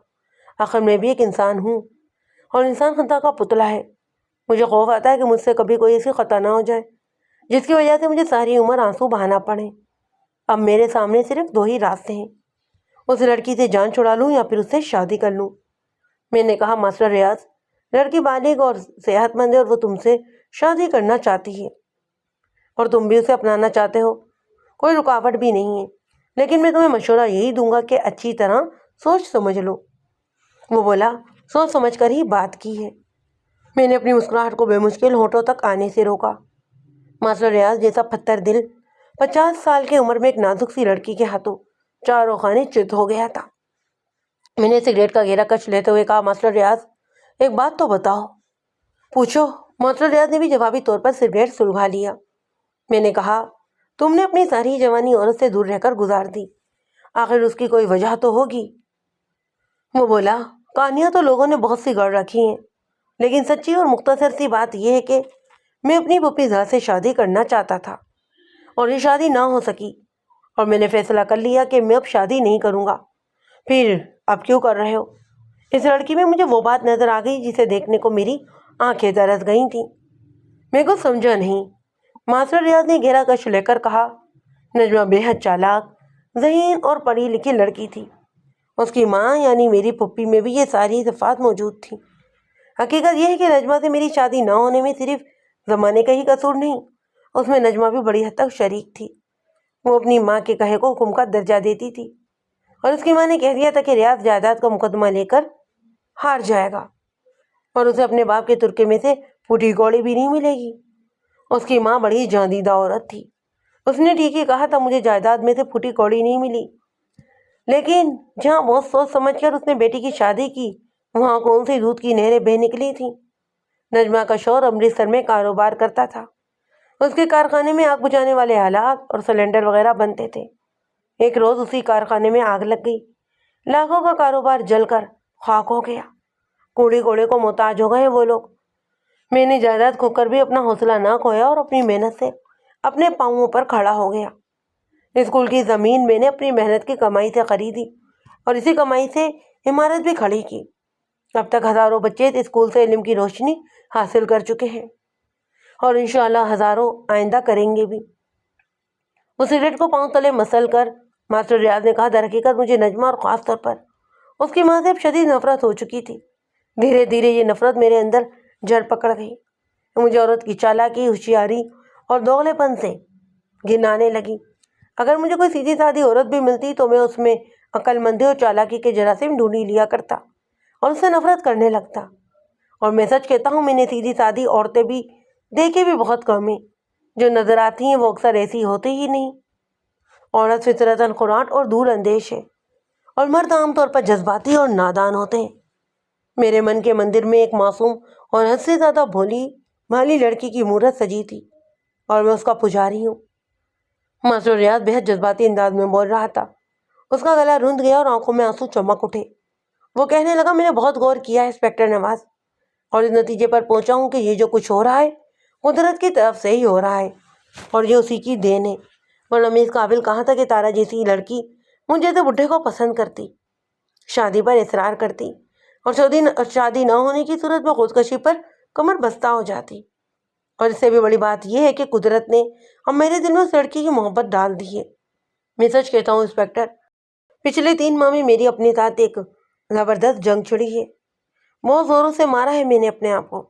A: آخر میں بھی ایک انسان ہوں، اور انسان خطا کا پتلا ہے۔ مجھے خوف آتا ہے کہ مجھ سے کبھی کوئی ایسی خطا نہ ہو جائے جس کی وجہ سے مجھے ساری عمر آنسو بہانا پڑے۔ اب میرے سامنے صرف 2 ہی راستے ہیں، اس لڑکی سے جان چھڑا لوں یا پھر اس سے شادی کر لوں۔ میں نے کہا، ماسٹر ریاض، لڑکی بالغ اور صحت مند ہے، اور وہ تم سے شادی کرنا چاہتی ہے، اور تم بھی اسے اپنانا چاہتے ہو، کوئی رکاوٹ بھی نہیں ہے۔ لیکن میں تمہیں مشورہ یہی دوں گا کہ اچھی طرح سوچ سمجھ لو۔ وہ بولا، سوچ سمجھ کر ہی بات کی ہے۔ میں نے اپنی مسکراہٹ کو بے مشکل ہونٹوں تک آنے سے روکا۔ ماسٹر ریاض جیسا پتھر دل 50 سال کی عمر میں ایک نازک سی لڑکی کے ہاتھوں چاروں خانے چت ہو گیا تھا۔ میں نے سگریٹ کا گھیرا کش لیتے ہوئے کہا، ماسٹر ریاض، ایک بات تو بتاؤ۔ پوچھو۔ ماسٹر ریاض نے بھی جوابی طور پر سگریٹ سلگا لیا۔ میں نے کہا، تم نے اپنی ساری جوانی عورت سے دور رہ کر گزار دی، آخر اس کی کوئی وجہ تو ہوگی۔ وہ بولا، کہانیاں تو لوگوں نے بہت سی گڑھ رکھی ہیں، لیکن سچی اور مختصر سی بات یہ ہے کہ میں اپنی پھوپھی زاد سے شادی کرنا چاہتا تھا، اور یہ شادی نہ ہو سکی، اور میں نے فیصلہ کر لیا کہ میں اب شادی نہیں کروں گا۔ پھر اب کیوں کر رہے ہو؟ اس لڑکی میں مجھے وہ بات نظر آ گئی جسے دیکھنے کو میری آنکھیں ترس گئی تھیں۔ میں کچھ سمجھا نہیں۔ ماسٹر ریاض نے گہرا کش لے کر کہا، نجمہ بے حد چالاک، ذہین اور پڑھی لکھی لڑکی تھی۔ اس کی ماں یعنی میری پھوپھی میں بھی یہ ساری صفات موجود تھیں۔ حقیقت یہ ہے کہ نجمہ سے میری شادی نہ ہونے میں صرف زمانے کا ہی قصور نہیں، اس میں نجمہ بھی بڑی حد تک شریک تھی۔ وہ اپنی ماں کے کہے کو حکم کا درجہ دیتی تھی، اور اس کی ماں نے کہہ دیا تھا کہ ریاض جائیداد کا مقدمہ لے کر ہار جائے گا، اور اسے اپنے باپ کے ترکے میں سے پھوٹی کوڑی بھی نہیں ملے گی۔ اس کی ماں بڑی جاندیدہ عورت تھی، اس نے ٹھیک ہی کہا تھا، مجھے جائیداد میں سے پھوٹی کوڑی نہیں ملی۔ لیکن جہاں بہت سوچ سمجھ کر اس نے بیٹی کی شادی کی، وہاں کون سی دودھ کی نہریں بہہ نکلی تھیں۔ نجمہ کا شوہر امرتسر میں کاروبار کرتا تھا، اس کے کارخانے میں آگ بجھانے والے آلات اور سلنڈر وغیرہ بنتے تھے۔ ایک روز اسی کارخانے میں آگ لگ گئی، لاکھوں کا کاروبار جل کر خاک ہو گیا، کوڑے کوڑے کو محتاج ہو گئے وہ لوگ۔ میں نے جائیداد کھو کر بھی اپنا حوصلہ نہ کھویا اور اپنی محنت سے اپنے پاؤں پر کھڑا ہو گیا۔ اسکول کی زمین میں نے اپنی محنت کی کمائی سے خریدی، اور اسی کمائی سے عمارت بھی کھڑی کی۔ اب تک ہزاروں بچے اس اسکول سے علم کی روشنی حاصل کر چکے ہیں، اور انشاءاللہ ہزاروں آئندہ کریں گے بھی۔ وہ سگریٹ کو پاؤں تلے مسل کر ماسٹر ریاض نے کہا، در حقیقت مجھے نجمہ اور خاص طور پر اس کی ماں سے اب شدید نفرت ہو چکی تھی۔ دھیرے دھیرے یہ نفرت میرے اندر جڑ پکڑ گئی، مجھے عورت کی چالاکی، ہوشیاری اور دوغلے پن سے گھن آنے لگی۔ اگر مجھے کوئی سیدھی سادھی عورت بھی ملتی تو میں اس میں عقل مندی اور چالاکی کے جراثیم ڈھونڈ ہی لیا کرتا اور اس سے نفرت کرنے لگتا۔ اور میں سچ کہتا ہوں، میں نے سیدھی سادھی عورتیں بھی دیکھی بھی بہت کم ہیں، جو نظر آتی ہیں وہ اکثر ایسی ہوتی ہی نہیں۔ عورت فطرتاً خوراٹ اور دور اندیش ہے، اور مرد عام طور پر جذباتی اور نادان ہوتے ہیں۔ میرے من کے مندر میں ایک معصوم اور حد سے زیادہ بھولی بھالی لڑکی کی مورت سجی تھی، اور میں اس کا پجاری ہوں۔ ماسٹر ریاض بہت جذباتی انداز میں بول رہا تھا، اس کا گلا رند گیا اور آنکھوں میں آنسو چمک اٹھے۔ وہ کہنے لگا، میں نے بہت غور کیا ہے انسپکٹر نواز، اور اس نتیجے پر پہنچا ہوں کہ یہ جو کچھ ہو رہا ہے قدرت کی طرف سے ہی ہو رہا ہے، اور یہ اسی کی دین ہے، ورنہ میں اس قابل کہاں تھا کہ تارا جیسی لڑکی مجھ جیسے بڈھے کو پسند کرتی، شادی پر اصرار کرتی، اور شادی نہ ہونے کی صورت میں خودکشی پر کمر بستہ ہو جاتی۔ اور اس سے بھی بڑی بات یہ ہے کہ قدرت نے اب میرے دل میں اس لڑکی کی محبت ڈال دی ہے۔ میں سچ کہتا ہوں انسپکٹر، پچھلے 3 ماہ میں میری اپنے ساتھ ایک زبردست جنگ چھڑی ہے، بہت زوروں سے مارا ہے میں نے اپنے آپ کو،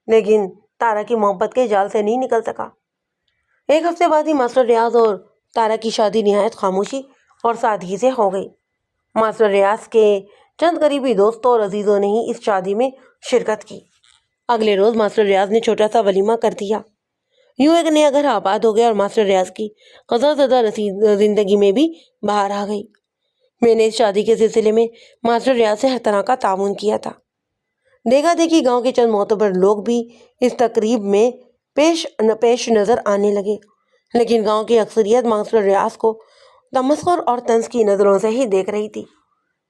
A: لیکن تارا کی محبت کے جال سے نہیں نکل سکا۔ 1 ہفتے بعد ہی ماسٹر ریاض اور تارا کی شادی نہایت خاموشی اور سادگی سے ہو گئی۔ ماسٹر ریاض کے چند قریبی دوستوں اور عزیزوں نے ہی اس شادی میں شرکت کی۔ اگلے روز ماسٹر ریاض نے چھوٹا سا ولیمہ کر دیا۔ یوں ایک نیا گھر آباد ہو گیا اور ماسٹر ریاض کی قضا زدہ زندگی میں بھی بہار آ گئی۔ میں نے اس شادی کے سلسلے میں ماسٹر ریاض سے ہر طرح کا تعاون کیا تھا۔ دیکھا دیکھی گاؤں کے چند معتبر لوگ بھی اس تقریب میں پیش نظر آنے لگے، لیکن گاؤں کی اکثریت ماسٹر ریاض کو تمسخر اور طنز کی نظروں سے ہی دیکھ رہی تھی۔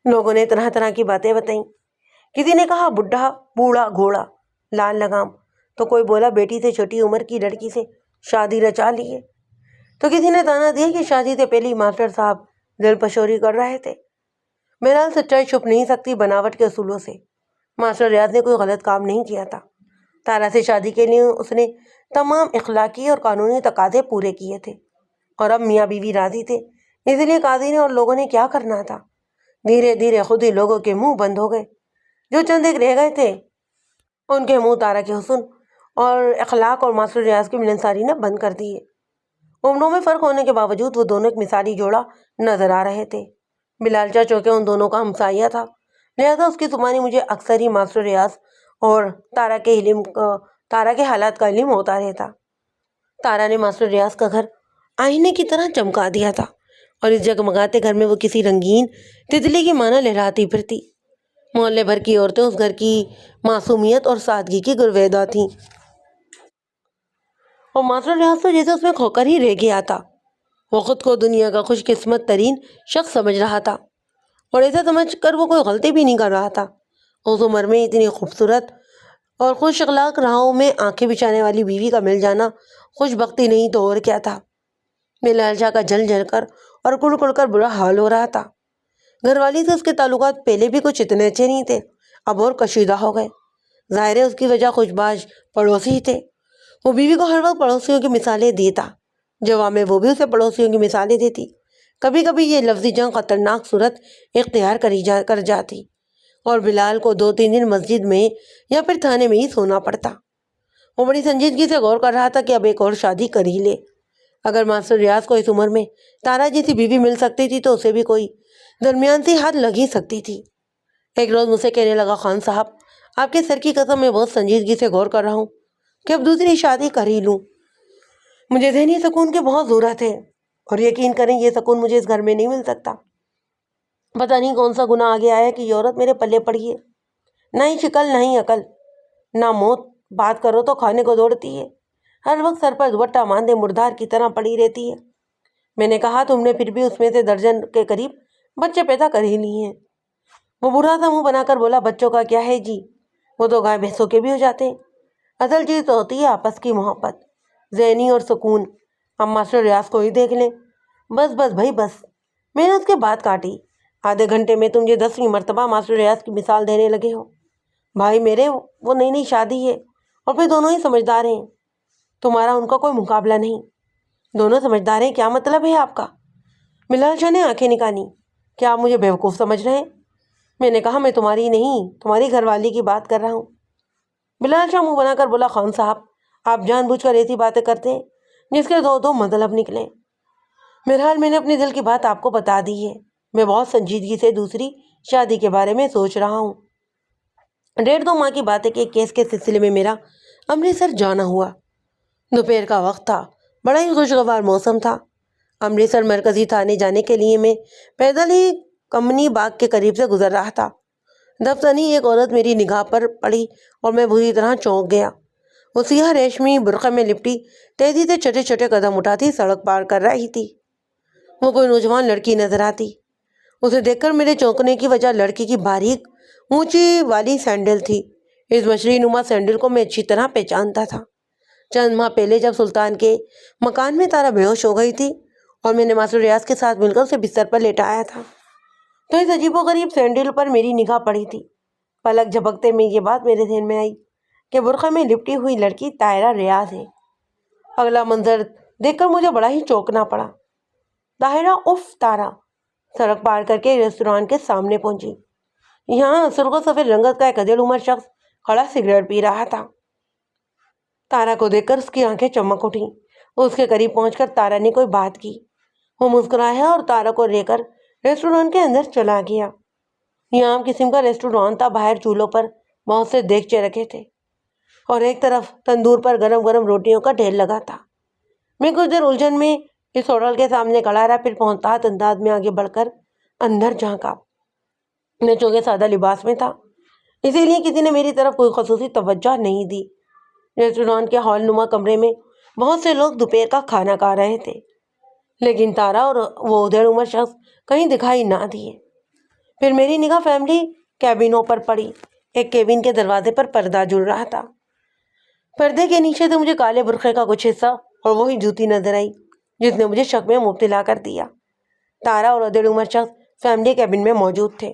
A: لوگوں نے طرح طرح کی باتیں بتائیں۔ کسی نے کہا بڈھا بوڑھا گھوڑا لال لگام، تو کوئی بولا بیٹی سے چھوٹی عمر کی لڑکی سے شادی رچا لیے، تو کسی نے تانا دیا کہ شادی سے پہلے ماسٹر صاحب دل پشوری کر رہے تھے۔ بہرحال سچائی چھپ نہیں سکتی بناوٹ کے اصولوں سے۔ ماسٹر ریاض نے کوئی غلط کام نہیں کیا تھا۔ تارا سے شادی کے لیے اس نے تمام اخلاقی اور قانونی تقاضے پورے کیے تھے، اور اب میاں بیوی راضی تھے، اس لیے قاضی نے اور لوگوں نے کیا کرنا تھا۔ دھیرے دھیرے خود ہی لوگوں کے منہ بند ہو گئے۔ جو چند ایک رہ گئے تھے ان کے منہ تارا کے حسن اور اخلاق اور ماسٹر ریاض کی ملنساری نے بند کر دیے۔ عمروں میں فرق ہونے کے باوجود وہ دونوں ایک مثالی جوڑا نظر آ رہے تھے۔ بلال چاچو کے ان دونوں کا ہمسایہ تھا، لہذا اس کی زبانی مجھے اکثر ہی ماسٹر ریاض اور تارا کے حالات کا علم ہوتا رہتا۔ تارا نے ماسٹر ریاض کا گھر آئینے کی طرح چمکا دیا تھا، اور اس جگمگاتے گھر میں وہ کسی رنگین تتلی کی مانا لہراتی پھرتی۔ محلے بھر کی عورتیں اس گھر کی معصومیت اور سادگی کی گرویدہ تھیں، اور ماسٹر ریاض تو جیسے اس میں کھو کر ہی رہ گیا تھا۔ وہ خود کو دنیا کا خوش قسمت ترین شخص سمجھ رہا تھا، اور ایسا سمجھ کر وہ کوئی غلطی بھی نہیں کر رہا تھا۔ اس عمر میں اتنی خوبصورت اور خوش اخلاق راہوں میں آنکھیں بچھانے والی بیوی کا مل جانا خوش بختی نہیں تو اور کیا تھا۔ بلال شاہ کا جل جل کر اور کڑ کڑ کر برا حال ہو رہا تھا۔ گھر والی سے اس کے تعلقات پہلے بھی کچھ اتنے اچھے نہیں تھے، اب اور کشیدہ ہو گئے۔ ظاہر ہے اس کی وجہ خوش باش پڑوسی ہی تھے۔ وہ بیوی کو ہر وقت پڑوسیوں کی مثالیں دیتا، جواب میں وہ بھی اسے پڑوسیوں کی مثالیں دیتی۔ کبھی کبھی یہ لفظی جنگ خطرناک صورت اختیار کر جاتی، اور بلال کو 2-3 دن مسجد میں یا پھر تھانے میں ہی سونا پڑتا۔ وہ بڑی سنجیدگی سے غور کر رہا تھا کہ اب ایک اور شادی کر ہی لے۔ اگر ماسٹر ریاض کو اس عمر میں تارا جیسی بیوی مل سکتی تھی تو اسے بھی کوئی درمیان سی حد لگ ہی سکتی تھی۔ ایک روز مجھ سے کہنے لگا، خان صاحب آپ کے سر کی قسم میں بہت سنجیدگی سے غور کر رہا ہوں کہ اب دوسری شادی کر ہی لوں۔ مجھے ذہنی سکون کی بہت ضرورت ہے، اور یقین کریں یہ سکون مجھے اس گھر میں نہیں مل سکتا۔ پتہ نہیں کون سا گناہ آگے آیا کہ یہ عورت میرے پلے پڑی ہے۔ نہ ہی شکل نہ ہی عقل، نہ موت، بات کرو تو کھانے کو دوڑتی ہے، ہر وقت سر پر دوپٹہ باندھے مردار کی طرح پڑی رہتی ہے۔ میں نے کہا تم نے پھر بھی اس میں سے درجن کے قریب بچے پیدا کر ہی لیے ہیں۔ وہ برا سا منہ بنا کر بولا، بچوں کا کیا ہے جی، وہ تو گائے بھینسوں کے بھی ہو جاتے ہیں۔ اصل چیز تو ہوتی ہے آپس کی محبت، ذہنی اور سکون۔ اب ماسٹر ریاض کو ہی دیکھ لیں۔ بس بس بھائی بس، میں نے اس کے بات کاٹی۔ آدھے گھنٹے میں تم یہ 10ویں مرتبہ ماسٹر ریاض کی مثال دینے لگے ہو۔ بھائی میرے، وہ نئی نئی شادی ہے، اور پھر دونوں ہی سمجھدار ہیں، تمہارا ان کا کوئی مقابلہ نہیں۔ دونوں سمجھدار ہیں، کیا مطلب ہے آپ کا؟ بلال شاہ نے آنکھیں نکالی۔ کیا آپ مجھے بیوقوف سمجھ رہے ہیں؟ میں نے کہا میں تمہاری نہیں، تمہاری گھر والی کی بات کر رہا ہوں۔ بلال شاہ منہ بنا کر بولا، خان صاحب آپ جان بوجھ کر ایسی باتیں کرتے ہیں جس کے دو مطلب نکلیں۔ بہرحال میں نے اپنے دل کی بات آپ کو بتا دی ہے۔ میں بہت سنجیدگی سے دوسری شادی کے بارے میں سوچ رہا ہوں۔ 1.5-2 ماہ کی بات ہے کہ ایک کیس کے سلسلے میں میرا امرتسر جانا ہوا۔ دوپہر کا وقت تھا، بڑا ہی خوشگوار موسم تھا۔ امرتسر مرکزی تھانے جانے کے لیے میں پیدل ہی کمنی باغ کے قریب سے گزر رہا تھا۔ دفتنی ایک عورت میری نگاہ پر پڑی اور میں بری طرح چونک گیا۔ وہ سیاہ ریشمی برقع میں لپٹی تیزی سے چھوٹے چھوٹے قدم اٹھاتی سڑک پار کر رہی تھی۔ وہ کوئی نوجوان لڑکی نظر آتی۔ اسے دیکھ کر میرے چونکنے کی وجہ لڑکی کی باریک اونچی والی سینڈل تھی۔ اس مچھلی نما سینڈل کو میں اچھی طرح پہچانتا تھا۔ چند ماہ پہلے جب سلطان کے مکان میں تارا بے ہوش ہو گئی تھی اور میں نے ماسٹر ریاض کے ساتھ مل کر اسے بستر پر لیٹایا تھا، تو اس عجیب و غریب سینڈل پر میری نگاہ پڑی تھی۔ پلک جھپکتے میں یہ بات میرے ذہن میں آئی کہ برقع میں لپٹی ہوئی لڑکی طاہرہ ریاض ہے۔ اگلا منظر دیکھ کر مجھے بڑا ہی چونکنا پڑا۔ طاہرہ اف تارا سڑک پار کر کے ریستوران کے سامنے پہنچی۔ یہاں سرخ و سفید رنگت کا ایک ادھیڑ عمر شخص کھڑا سگریٹ پی رہا تھا۔ تارا کو دیکھ کر اس کی آنکھیں چمک اٹھیں۔ اس کے قریب پہنچ کر تارا نے کوئی بات کی۔ وہ مسکرایا اور تارا کو لے کر ریسٹوران کے اندر چلا گیا۔ یہ عام قسم کا ریسٹوران تھا، باہر چولہوں پر بہت سے دیگچے رکھے تھے۔ اور ایک طرف تندور پر گرم گرم روٹیوں کا ڈھیر لگا تھا۔ میں کچھ دیر الجھن میں اس ہوٹل کے سامنے کھڑا رہا، پھر محتاط انداز میں آگے بڑھ کر اندر جھانکا۔ میں چونکہ سادہ لباس میں تھا، اسی لیے کسی نے میری طرف کوئی خصوصی توجہ نہیں دی۔ ریسٹورانٹ کے ہال نما کمرے میں بہت سے لوگ دوپہر کا کھانا کھا رہے تھے، لیکن تارا اور وہ ادھیڑ عمر شخص کہیں دکھائی نہ دیے۔ پھر میری نگاہ فیملی کیبنوں پر پڑی۔ ایک کیبن کے دروازے پر پردہ جھول رہا تھا۔ پردے کے نیچے سے مجھے کالے برقعے کا کچھ حصہ اور وہی جوتی نظر آئی جس نے مجھے شک میں مبتلا کر دیا۔ تارا اور ادھیڑ عمر شخص فیملی کیبن میں موجود تھے۔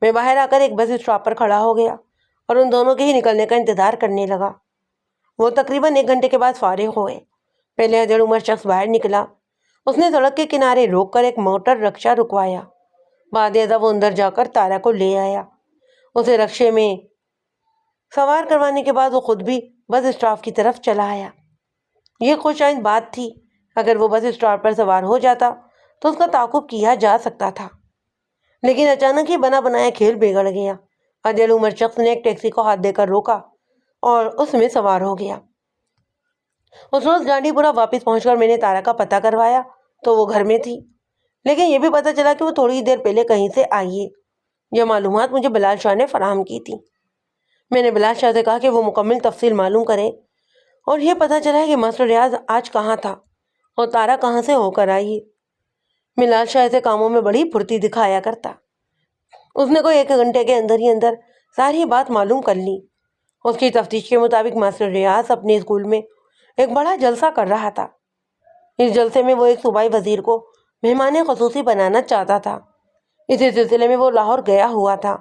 A: میں باہر آ کر ایک بس اسٹاپ پر کھڑا ہو گیا اور ان دونوں کے ہی نکلنے کا انتظار کرنے لگا۔ وہ تقریباً 1 گھنٹے کے بعد فارغ ہوئے۔ پہلے ادھیڑ عمر شخص باہر نکلا۔ اس نے سڑک کے کنارے روک کر ایک موٹر رکشہ رکوایا۔ بعد ازاں وہ اندر جا کر تارا کو لے آیا۔ اسے رکشے میں سوار کروانے کے بعد وہ خود بھی بس اسٹاپ کی طرف چلا آیا۔ یہ خوش آئند بات تھی، اگر وہ بس اسٹاپ پر سوار ہو جاتا تو اس کا تعاقب کیا جا سکتا تھا، لیکن اچانک ہی بنا بنایا کھیل بگڑ گیا۔ ادھیڑ عمر شخص نے ایک ٹیکسی کو ہاتھ دے کر روکا اور اس میں سوار ہو گیا۔ اس روز جانڈی پورہ واپس پہنچ کر میں نے تارا کا پتہ کروایا تو وہ گھر میں تھی، لیکن یہ بھی پتہ چلا کہ وہ تھوڑی دیر پہلے کہیں سے آئی ہے۔ یہ معلومات مجھے بلال شاہ نے فراہم کی تھی۔ میں نے بلال شاہ سے کہا کہ وہ مکمل تفصیل معلوم کرے، اور یہ پتہ چلا ہے کہ ماسٹر ریاض آج کہاں تھا اور تارا کہاں سے ہو کر آئی ہے۔ بلال شاہ ایسے کاموں میں بڑی پھرتی دکھایا کرتا۔ اس نے کوئی 1 گھنٹے کے اندر ہی اندر ساری بات معلوم کر لی۔ اس کی تفتیش کے مطابق ماسٹر ریاض اپنے اسکول میں ایک بڑا جلسہ کر رہا تھا۔ اس جلسے میں وہ ایک صوبائی وزیر کو مہمان خصوصی بنانا چاہتا تھا۔ اسی سلسلے میں وہ لاہور گیا ہوا تھا۔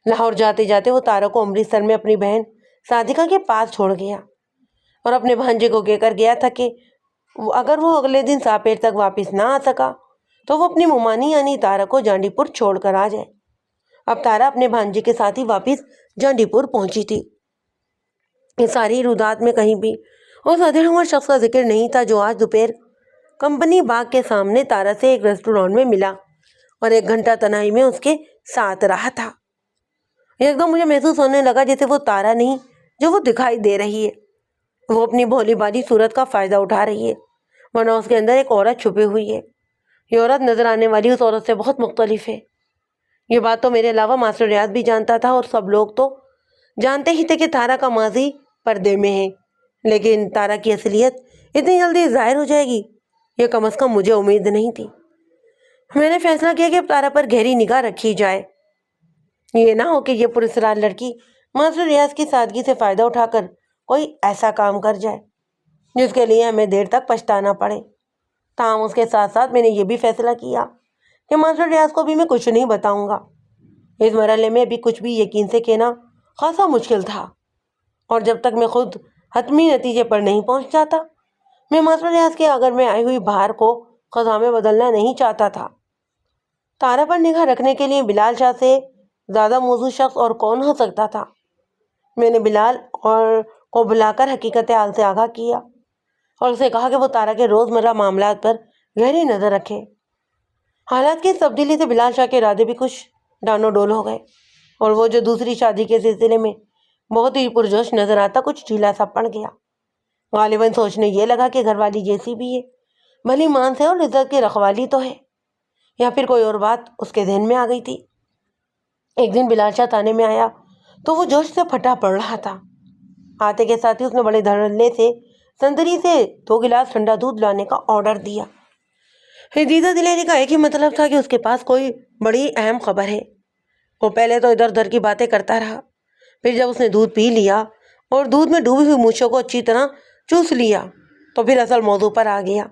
A: لاہور جاتے جاتے وہ تارا کو امرتسر میں اپنی بہن صادقہ کے پاس چھوڑ گیا اور اپنے بھانجے کو کہہ کر گیا تھا کہ اگر وہ اگلے دن ساپیر تک واپس نہ آ سکا تو وہ اپنی ممانی یعنی تارا کو جانڈی پور چھوڑ کر آ جائے۔ اب تارا اپنے بھانجے کے ساتھ ہی واپس جانڈی پور پہنچی تھی۔ یہ ساری رودات میں کہیں بھی اس ادھیڑ عمر شخص کا ذکر نہیں تھا جو آج دوپہر کمپنی باغ کے سامنے تارا سے ایک ریسٹورانٹ میں ملا اور 1 گھنٹہ تنہائی میں اس کے ساتھ رہا تھا۔ ایک دم مجھے محسوس ہونے لگا جیسے وہ تارا نہیں جو وہ دکھائی دے رہی ہے، وہ اپنی بھولی بھالی صورت کا فائدہ اٹھا رہی ہے، ورنہ اس کے اندر ایک عورت چھپی ہوئی ہے۔ یہ عورت نظر آنے والی اس عورت سے بہت مختلف ہے۔ یہ بات تو میرے علاوہ ماسٹر ریاض بھی جانتا تھا، اور سب لوگ تو جانتے ہی تھے کہ تارا کا ماضی پردے میں ہے، لیکن تارا کی اصلیت اتنی جلدی ظاہر ہو جائے گی یہ کم از کم مجھے امید نہیں تھی۔ میں نے فیصلہ کیا کہ اب تارا پر گہری نگاہ رکھی جائے، یہ نہ ہو کہ یہ پراسرار لڑکی ماسٹر ریاض کی سادگی سے فائدہ اٹھا کر کوئی ایسا کام کر جائے جس کے لیے ہمیں دیر تک پچھتانا پڑے۔ تاہم اس کے ساتھ ساتھ میں نے یہ بھی فیصلہ کیا کہ ماسٹر ریاض کو بھی میں کچھ نہیں بتاؤں گا۔ اس مرحلے میں بھی کچھ بھی یقین سے کہنا خاصا مشکل تھا، اور جب تک میں خود حتمی نتیجے پر نہیں پہنچ جاتا میں ماسٹر ریاض کے اگر میں آئی ہوئی بہار کو خزاں میں بدلنا نہیں چاہتا تھا۔ تارا پر نگاہ رکھنے کے لیے بلال شاہ سے زیادہ موزوں شخص اور کون ہو سکتا تھا؟ میں نے بلال کو بلا کر حقیقت حال سے آگاہ کیا اور اسے کہا کہ وہ تارا کے روزمرہ معاملات پر گہری نظر رکھے۔ حالات کی اس تبدیلی سے بلال شاہ کے ارادے بھی کچھ ڈانو ڈول ہو گئے، اور وہ جو دوسری شادی کے سلسلے میں بہت ہی پرجوش نظر آتا کچھ ڈھیلا سا پڑ گیا۔ غالباً سوچنے یہ لگا کہ گھر والی جیسی بھی ہے، بھلی مان سے اور عزت کی رکھوالی تو ہے، یا پھر کوئی اور بات اس کے ذہن میں آ گئی تھی۔ ایک دن بلال شاہ تانے میں آیا تو وہ جوش سے پھٹا پڑ رہا تھا۔ آتے کے ساتھ ہی اس نے بڑے دھڑلے سے سنتری سے 2 گلاس ٹھنڈا دودھ لانے کا آرڈر دیا۔ حدیثہ دلیری کا ایک ہی مطلب تھا کہ اس کے پاس کوئی بڑی اہم خبر ہے۔ وہ پہلے تو ادھر ادھر کی باتیں کرتا رہا، پھر جب اس نے دودھ پی لیا اور دودھ میں ڈوبی ہوئی مونچھوں کو اچھی طرح چوس لیا تو پھر اصل موضوع پر آ گیا۔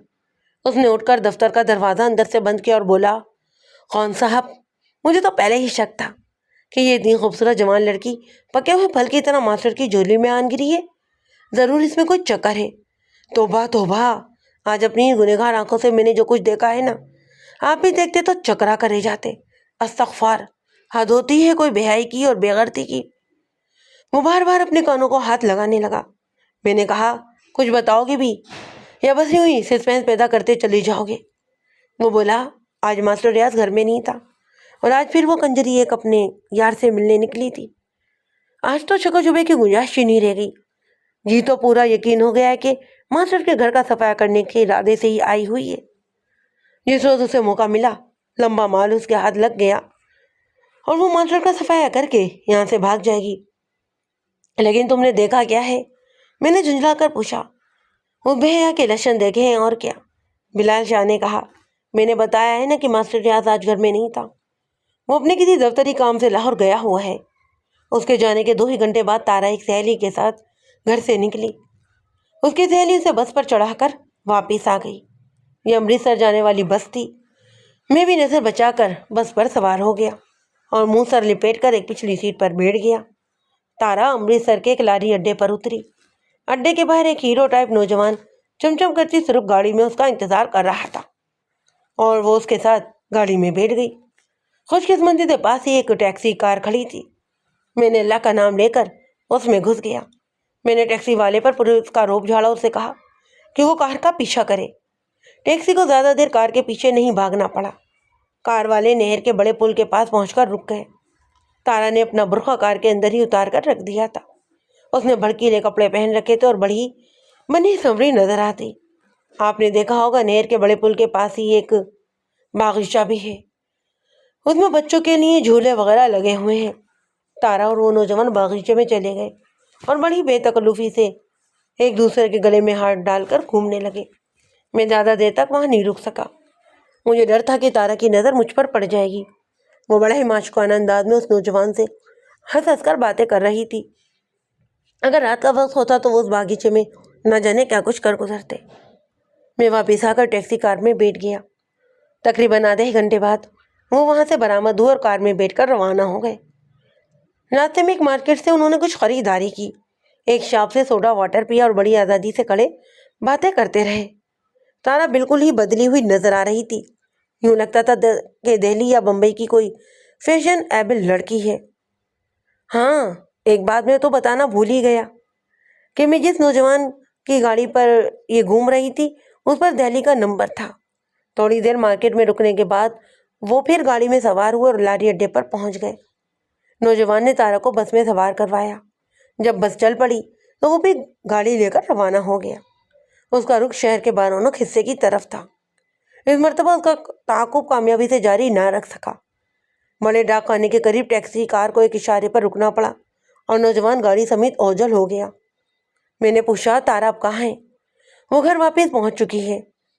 A: اس نے اٹھ کر دفتر کا دروازہ اندر سے بند کیا اور بولا، خان صاحب، مجھے تو پہلے ہی شک تھا کہ یہ اتنی خوبصورت جوان لڑکی پکے ہوئے پھل کی طرح ماسٹر کی جھولی میں آن گری ہے۔ ضرور اس میں کوئی چکر ہے۔ توبہ توبہ، آج اپنی گنہگار آنکھوں سے میں نے جو کچھ دیکھا ہے نا، آپ بھی دیکھتے تو چکرا کر رہ جاتے۔ استغفار، حد ہوتی ہے کوئی بے حیائی کی اور بے غیرتی کی۔ وہ بار بار اپنے کانوں کو ہاتھ لگانے لگا۔ میں نے کہا، کچھ بتاؤ گے بھی یا بس یوں ہی سسپینس پیدا کرتے چلی جاؤ گے؟ وہ بولا، آج ماسٹر ریاض گھر میں نہیں تھا، اور آج پھر وہ کنجری ایک اپنے یار سے ملنے نکلی تھی۔ آج تو شک و شبے کی گنجائش ہی نہیں رہ گئی۔ جی تو پورا یقین ہو گیا ہے کہ ماسٹر کے گھر کا صفایا کرنے کے ارادے سے ہی آئی ہوئی ہے۔ جس روز اسے موقع ملا لمبا مال اس کے ہاتھ لگ گیا اور وہ ماسٹر کا صفایا کر کے یہاں سے بھاگ جائے گی۔ لیکن تم نے دیکھا کیا ہے؟ میں نے جھنجھلا کر پوچھا۔ وہ بہیا کے لشن دیکھے ہیں اور کیا، بلال شاہ نے کہا۔ میں نے بتایا ہے نا کہ ماسٹر ریاض آج گھر میں نہیں تھا، وہ اپنے کسی دفتری کام سے لاہور گیا ہوا ہے۔ اس کے جانے کے 2 ہی گھنٹے بعد تارا ایک سہیلی کے ساتھ گھر سے نکلی۔ اس کی سہیلی اسے بس پر چڑھا کر واپس آ گئی۔ یہ امرتسر جانے والی بس تھی۔ میں بھی نظر بچا کر بس پر سوار ہو گیا اور منہ سر لپیٹ کر ایک پچھلی سیٹ پر بیٹھ گیا۔ تارا امرتسر کے ایک لاری اڈے پر اتری۔ اڈے کے باہر ایک ہیرو ٹائپ نوجوان چمچم کرتی سرخ گاڑی میں اس کا انتظار کر رہا تھا اور وہ اس کے ساتھ گاڑی میں بیٹھ گئی۔ خوش قسمتی سے پاس ہی ایک ٹیکسی کار کھڑی تھی۔ میں نے اللہ کا نام لے کر اس میں گھس گیا۔ میں نے ٹیکسی والے پر پولیس کا روب جھاڑا، اسے کہا کہ وہ کار کا پیچھا کرے۔ ٹیکسی کو زیادہ دیر کار کے پیچھے نہیں بھاگنا پڑا۔ کار والے نہر کے بڑے پل کے پاس پہنچ کر رک گئے۔ تارا نے اپنا برقع کار کے اندر ہی اتار کر رکھ دیا تھا۔ اس نے بھڑکیلے کپڑے پہن رکھے تھے اور بڑی بنی سنوری نظر آتی۔ آپ نے دیکھا ہوگا نہر کے بڑے پل کے پاس ہی ایک باغیچہ بھی ہے، اس میں بچوں کے لیے جھولے وغیرہ لگے ہوئے ہیں۔ تارا اور وہ نوجوان باغیچے میں چلے گئے اور بڑی بے تکلفی سے ایک دوسرے کے گلے میں ہاتھ ڈال کر گھومنے لگے۔ میں زیادہ دیر تک وہاں نہیں رک سکا۔ مجھے ڈر تھا کہ تارا کی نظر مجھ پر پڑ جائے گی۔ وہ بڑا ہی معشوقانہ انداز میں اس نوجوان سے ہنس ہنس کر باتیں کر رہی تھی۔ اگر رات کا وقت ہوتا تو وہ اس باغیچے میں نہ جانے کیا کچھ کر گزرتے۔ میں واپس آ کر ٹیکسی کار میں بیٹھ گیا۔ تقریباً آدھے ہی گھنٹے بعد وہ وہاں سے برآمد ہوئے اور کار میں بیٹھ کر روانہ ہو گئے۔ راستے میں ایک مارکیٹ سے انہوں نے کچھ خریداری کی، ایک شاپ سے سوڈا واٹر پیا اور بڑی آزادی سے کھڑے باتیں کرتے رہے۔ تارا بالکل ہی بدلی ہوئی نظر آ رہی تھی۔ یوں لگتا تھا کہ دہلی یا بمبئی کی کوئی فیشن ایبل لڑکی ہے۔ ہاں، ایک بات میں تو بتانا بھول ہی گیا کہ میں جس نوجوان کی گاڑی پر یہ گھوم رہی تھی اس پر دہلی کا نمبر تھا۔ تھوڑی دیر مارکیٹ میں رکنے کے بعد وہ پھر گاڑی میں سوار ہوئے اور لاری اڈے پر پہنچ گئے۔ نوجوان نے تارا کو بس میں سوار کروایا۔ جب بس چل پڑی تو وہ بھی گاڑی لے کر روانہ ہو گیا۔ اس کا رخ شہر کے بارونق حصے کی طرف تھا۔ اس مرتبہ اس کا تعاقب کامیابی سے جاری نہ رکھ سکا۔ بڑے ڈاک خانے کے قریب ٹیکسی کار کو ایک اشارے پر رکنا پڑا اور نوجوان گاڑی سمیت اوجھل ہو گیا۔ میں نے پوچھا، تارا اب کہاں ہے؟ وہ گھر واپس پہنچ چکی ہے۔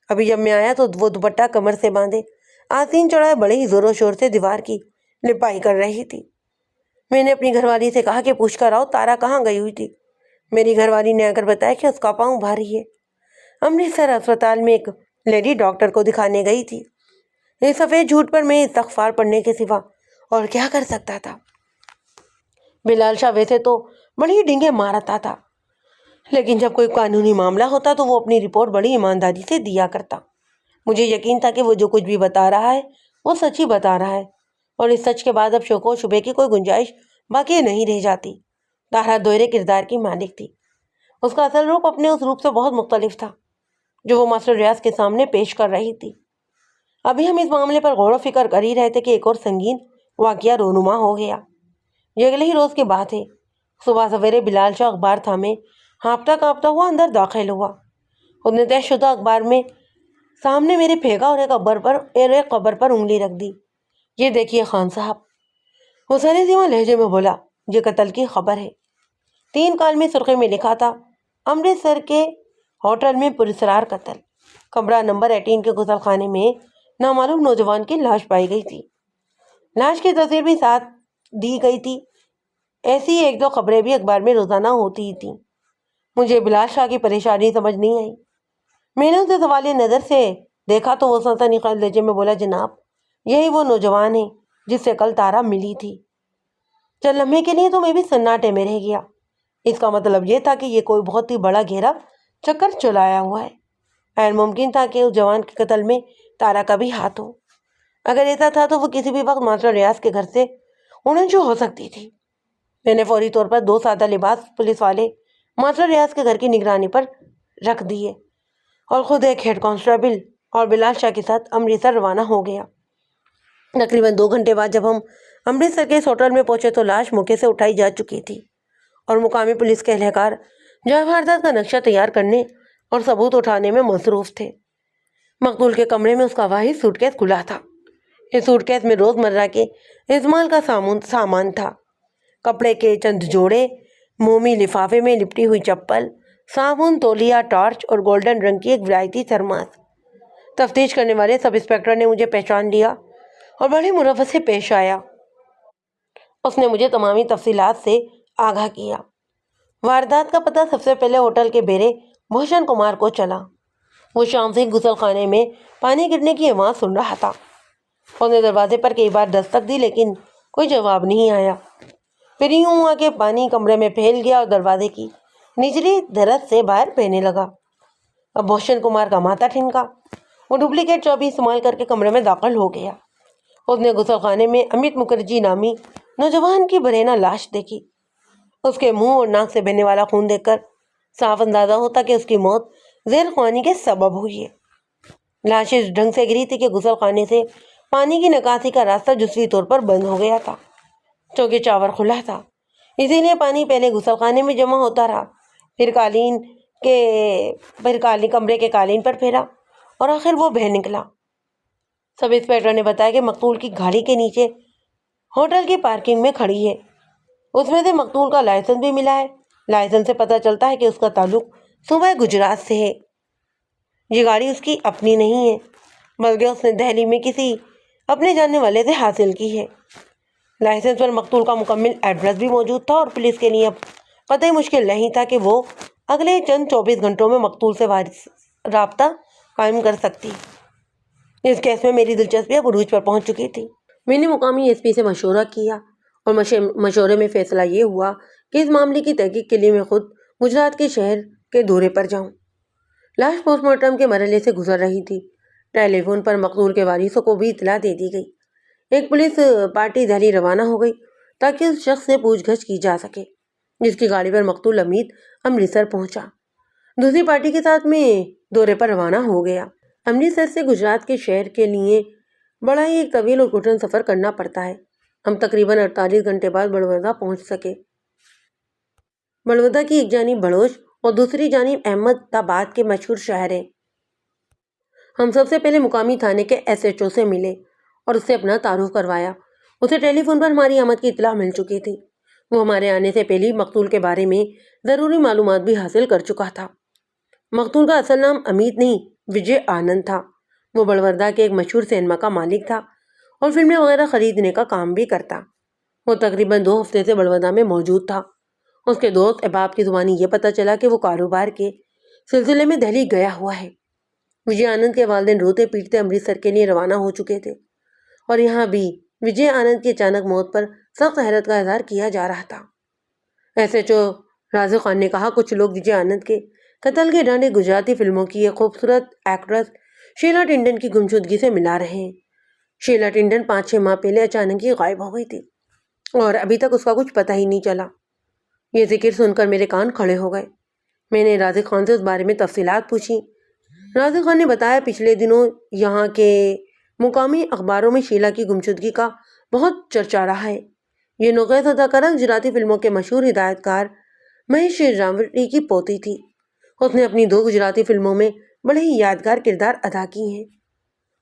A: ابھی جب میں آیا تو وہ دوپٹہ کمر سے باندھے آستین چڑھائے بڑے ہی زور و شور سے دیوار کی لپائی کر رہی تھی۔ میں نے اپنی گھر والی سے کہا کہ پوچھ کر آؤ تارا کہاں گئی ہوئی تھی۔ میری گھر والی نے آ کر بتایا کہ اس کا پاؤں بھاری ہے، امرتسر اسپتال میں ایک لیڈی ڈاکٹر کو دکھانے گئی تھی۔ اس سفید جھوٹ پر میں استغفار پڑھنے کے سوا اور کیا کر سکتا تھا؟ بلال شاہ ویسے تو بڑی ڈینگیں مارتا تھا، لیکن جب کوئی قانونی معاملہ ہوتا تو وہ اپنی رپورٹ بڑی ایمانداری سے دیا کرتا۔ مجھے یقین تھا کہ وہ جو کچھ بھی بتا رہا ہے وہ سچ ہی بتا رہا ہے، اور اس سچ کے بعد اب شک و شبے کی کوئی گنجائش باقی نہیں رہ جاتی۔ تارا دوہرے کردار کی مالک تھی۔ اس کا اصل روپ اپنے اس روپ سے بہت مختلف تھا جو وہ ماسٹر ریاض کے سامنے پیش کر رہی تھی۔ ابھی ہم اس معاملے پر غور و فکر کر ہی رہے تھے کہ ایک اور سنگین واقعہ رونما ہو گیا۔ یہ اگلے ہی روز کی بات ہے۔ صبح سویرے بلال شاہ اخبار تھامے ہانپتا کانپتا ہوا اندر داخل ہوا۔ اس نے طے شدہ اخبار میں سامنے میرے پھینکا اور ایک خبر پر انگلی رکھ دی۔ یہ دیکھیے خان صاحب، وہ سرے سیما لہجے میں بولا، یہ قتل کی خبر ہے۔ 3 کالمی سرخی میں لکھا تھا، امرتسر کے ہوٹل میں پراسرار قتل، کمرہ نمبر 18 کے غسل خانے میں نامعلوم نوجوان کی لاش پائی گئی تھی۔ لاش کی تصویر بھی ساتھ دی گئی تھی۔ ایسی 1-2 خبریں بھی اخبار میں روزانہ ہوتی ہی تھیں۔ مجھے بلال شاہ کی پریشانی سمجھ نہیں آئی۔ میں نے اسے سوالیہ نظر سے دیکھا تو وہ سنسنی خیز لہجے میں بولا، جناب یہی وہ نوجوان ہے جس سے کل تارا ملی تھی۔ چند لمحے کے لیے تو میں بھی سناٹے میں رہ گیا۔ اس کا مطلب یہ تھا کہ یہ کوئی بہت ہی بڑا گہرا چکر چلایا ہوا ہے۔ غیر ممکن تھا کہ اس جوان کے قتل میں تارا کا بھی ہاتھ ہو۔ اگر ایسا تھا تو وہ کسی بھی وقت ماسٹر ریاض کے گھر سے اڑنچو ہو سکتی تھی۔ میں نے فوری طور پر 2 سادہ لباس پولیس والے ماسٹر ریاض کے گھر کی نگرانی پر رکھ دیے اور خود ایک ہیڈ کانسٹیبل اور بلال شاہ کے ساتھ امرتسر روانہ ہو گیا۔ تقریباً 2 گھنٹے بعد جب ہم امرتسر کے اس ہوٹل میں پہنچے تو لاش موقع سے اٹھائی جا چکی تھی اور مقامی پولیس کے اہلکار جو واردات کا نقشہ تیار کرنے اور ثبوت اٹھانے میں مصروف تھے۔ مقتول کے کمرے میں اس کا واحد سوٹ کیس کھلا تھا۔ اس سوٹ کیس میں روزمرہ کے استعمال کا سامان تھا۔ کپڑے کے چند جوڑے، مومی لفافے میں لپٹی ہوئی چپل، صابن، تولیہ، ٹارچ اور گولڈن رنگ کی ایک ولایتی تھرماس۔ تفتیش کرنے والے سب انسپکٹر نے مجھے پہچان لیا اور بڑے مروت سے پیش آیا۔ اس نے مجھے تمامی تفصیلات سے آگاہ کیا۔ واردات کا پتہ سب سے پہلے ہوٹل کے بیرے بھوشن کمار کو چلا۔ وہ شام سے غسل خانے میں پانی گرنے کی آواز سن رہا تھا۔ اس نے دروازے پر کئی بار دستک دی لیکن کوئی جواب نہیں آیا۔ پھر یوں ہوا کہ پانی کمرے میں پھیل گیا اور دروازے کی نچلی دھرت سے باہر بہنے لگا۔ اب بھوشن کمار کا ماتھا ٹھنکا۔ وہ ڈپلیکیٹ چابی استعمال کر کے کمرے میں داخل ہو گیا۔ اس نے غسل خانے میں امت مکھرجی نامی نوجوان کی برینا لاش دیکھی۔ اس کے منہ اور ناک سے بہنے والا خون دیکھ کر صاف اندازہ ہوتا کہ اس کی موت زہر خوانی کے سبب ہوئی ہے۔ لاش اس ڈھنگ سے گری تھی کہ غسل خانے سے پانی کی نکاسی کا راستہ جزوی طور پر بند ہو گیا تھا، چونکہ چاور کھلا تھا۔ اسی لیے پانی پہلے غسل خانے میں جمع ہوتا رہا، پھر کمرے کے قالین پر پھیرا اور آخر وہ بہہ نکلا۔ سب انسپکٹر نے بتایا کہ مقتول کی گاڑی کے نیچے ہوٹل کی پارکنگ میں کھڑی ہے۔ اس میں سے مقتول کا لائسنس بھی ملا ہے۔ لائسنس سے پتہ چلتا ہے کہ اس کا تعلق صوبہ گجرات سے ہے۔ یہ گاڑی اس کی اپنی نہیں ہے بلکہ اس نے دہلی میں کسی اپنے جاننے والے سے حاصل کی ہے۔ لائسنس پر مقتول کا مکمل ایڈریس بھی موجود تھا اور پولیس کے لیے اب قطعی مشکل نہیں تھا کہ وہ اگلے چند 24 گھنٹوں میں مقتول سے رابطہ قائم کر سکتی۔ اس کیس میں میری دلچسپی اب عروج پر پہنچ چکی تھی۔ میں نے مقامی ایس پی سے مشورہ کیا اور مشورے میں فیصلہ یہ ہوا کہ اس معاملے کی تحقیق کے لیے میں خود گجرات کے شہر کے دورے پر جاؤں۔ لاش پوسٹ مارٹم کے مرحلے سے گزر رہی تھی۔ ٹیلی فون پر مقتول کے وارثوں کو بھی اطلاع دے دی گئی۔ ایک پولیس پارٹی دہلی روانہ ہو گئی تاکہ اس شخص سے پوچھ گچھ کی جا سکے جس کی گاڑی پر مقتول امت امرتسر پہنچا۔ دوسری پارٹی کے ساتھ میں دورے پر روانہ ہو گیا۔ امرتسر سے گجرات کے شہر کے لیے بڑا ہی ایک طویل اور کٹھن سفر کرنا پڑتا ہے۔ ہم تقریباً 48 گھنٹے بعد بڑودہ پہنچ سکے۔ بڑودہ کی ایک جانب بھڑوش اور دوسری جانب احمد آباد کے مشہور شہر ہیں۔ ہم سب سے پہلے مقامی تھانے کے ایس ایچ او سے ملے اور اس سے اپنا تعارف کروایا۔ اسے ٹیلی فون پر ہماری آمد کی اطلاع مل چکی تھی۔ وہ ہمارے آنے سے پہلے مقتول کے بارے میں ضروری معلومات بھی حاصل کر چکا تھا۔ مقتول کا اصل نام امت نہیں، وجے آنند تھا۔ وہ بڑودہ کے ایک مشہور سینما کا مالک تھا اور فلمیں وغیرہ خریدنے کا کام بھی کرتا۔ وہ تقریباً 2 ہفتے سے بڑودہ میں موجود تھا۔ اس کے دوست احباب کی زبانی یہ پتہ چلا کہ وہ کاروبار کے سلسلے میں دہلی گیا ہوا ہے۔ وجے آنند کے والدین روتے پیٹتے امرتسر کے لیے روانہ ہو چکے تھے اور یہاں بھی وجے آنند کی اچانک موت پر سخت حیرت کا اظہار کیا جا رہا تھا۔ ایس ایچ او رازق خان نے کہا، کچھ لوگ وجے آنند کے قتل کے ڈانڈے گجراتی فلموں کی ایک خوبصورت ایکٹریس شیلا ٹنڈن کی گمشدگی سے ملا رہے ہیں۔ شیلا ٹنڈن 5-6 ماہ پہلے اچانک ہی غائب ہو گئی تھی اور ابھی تک اس کا کچھ پتہ ہی نہیں چلا۔ یہ ذکر سن کر میرے کان کھڑے ہو گئے۔ میں نے رازق خان سے اس بارے میں تفصیلات پوچھی۔ رازق خان نے بتایا، پچھلے دنوں یہاں کے مقامی اخباروں میں شیلا کی گمشدگی کا بہت چرچا رہا ہے۔ یہ نوخیز اداکارہ گجراتی فلموں کے مشہور ہدایت کار مہیش راموری کی پوتی تھی۔ اس نے اپنی 2 گجراتی فلموں میں بڑے ہی یادگار کردار ادا کیے ہیں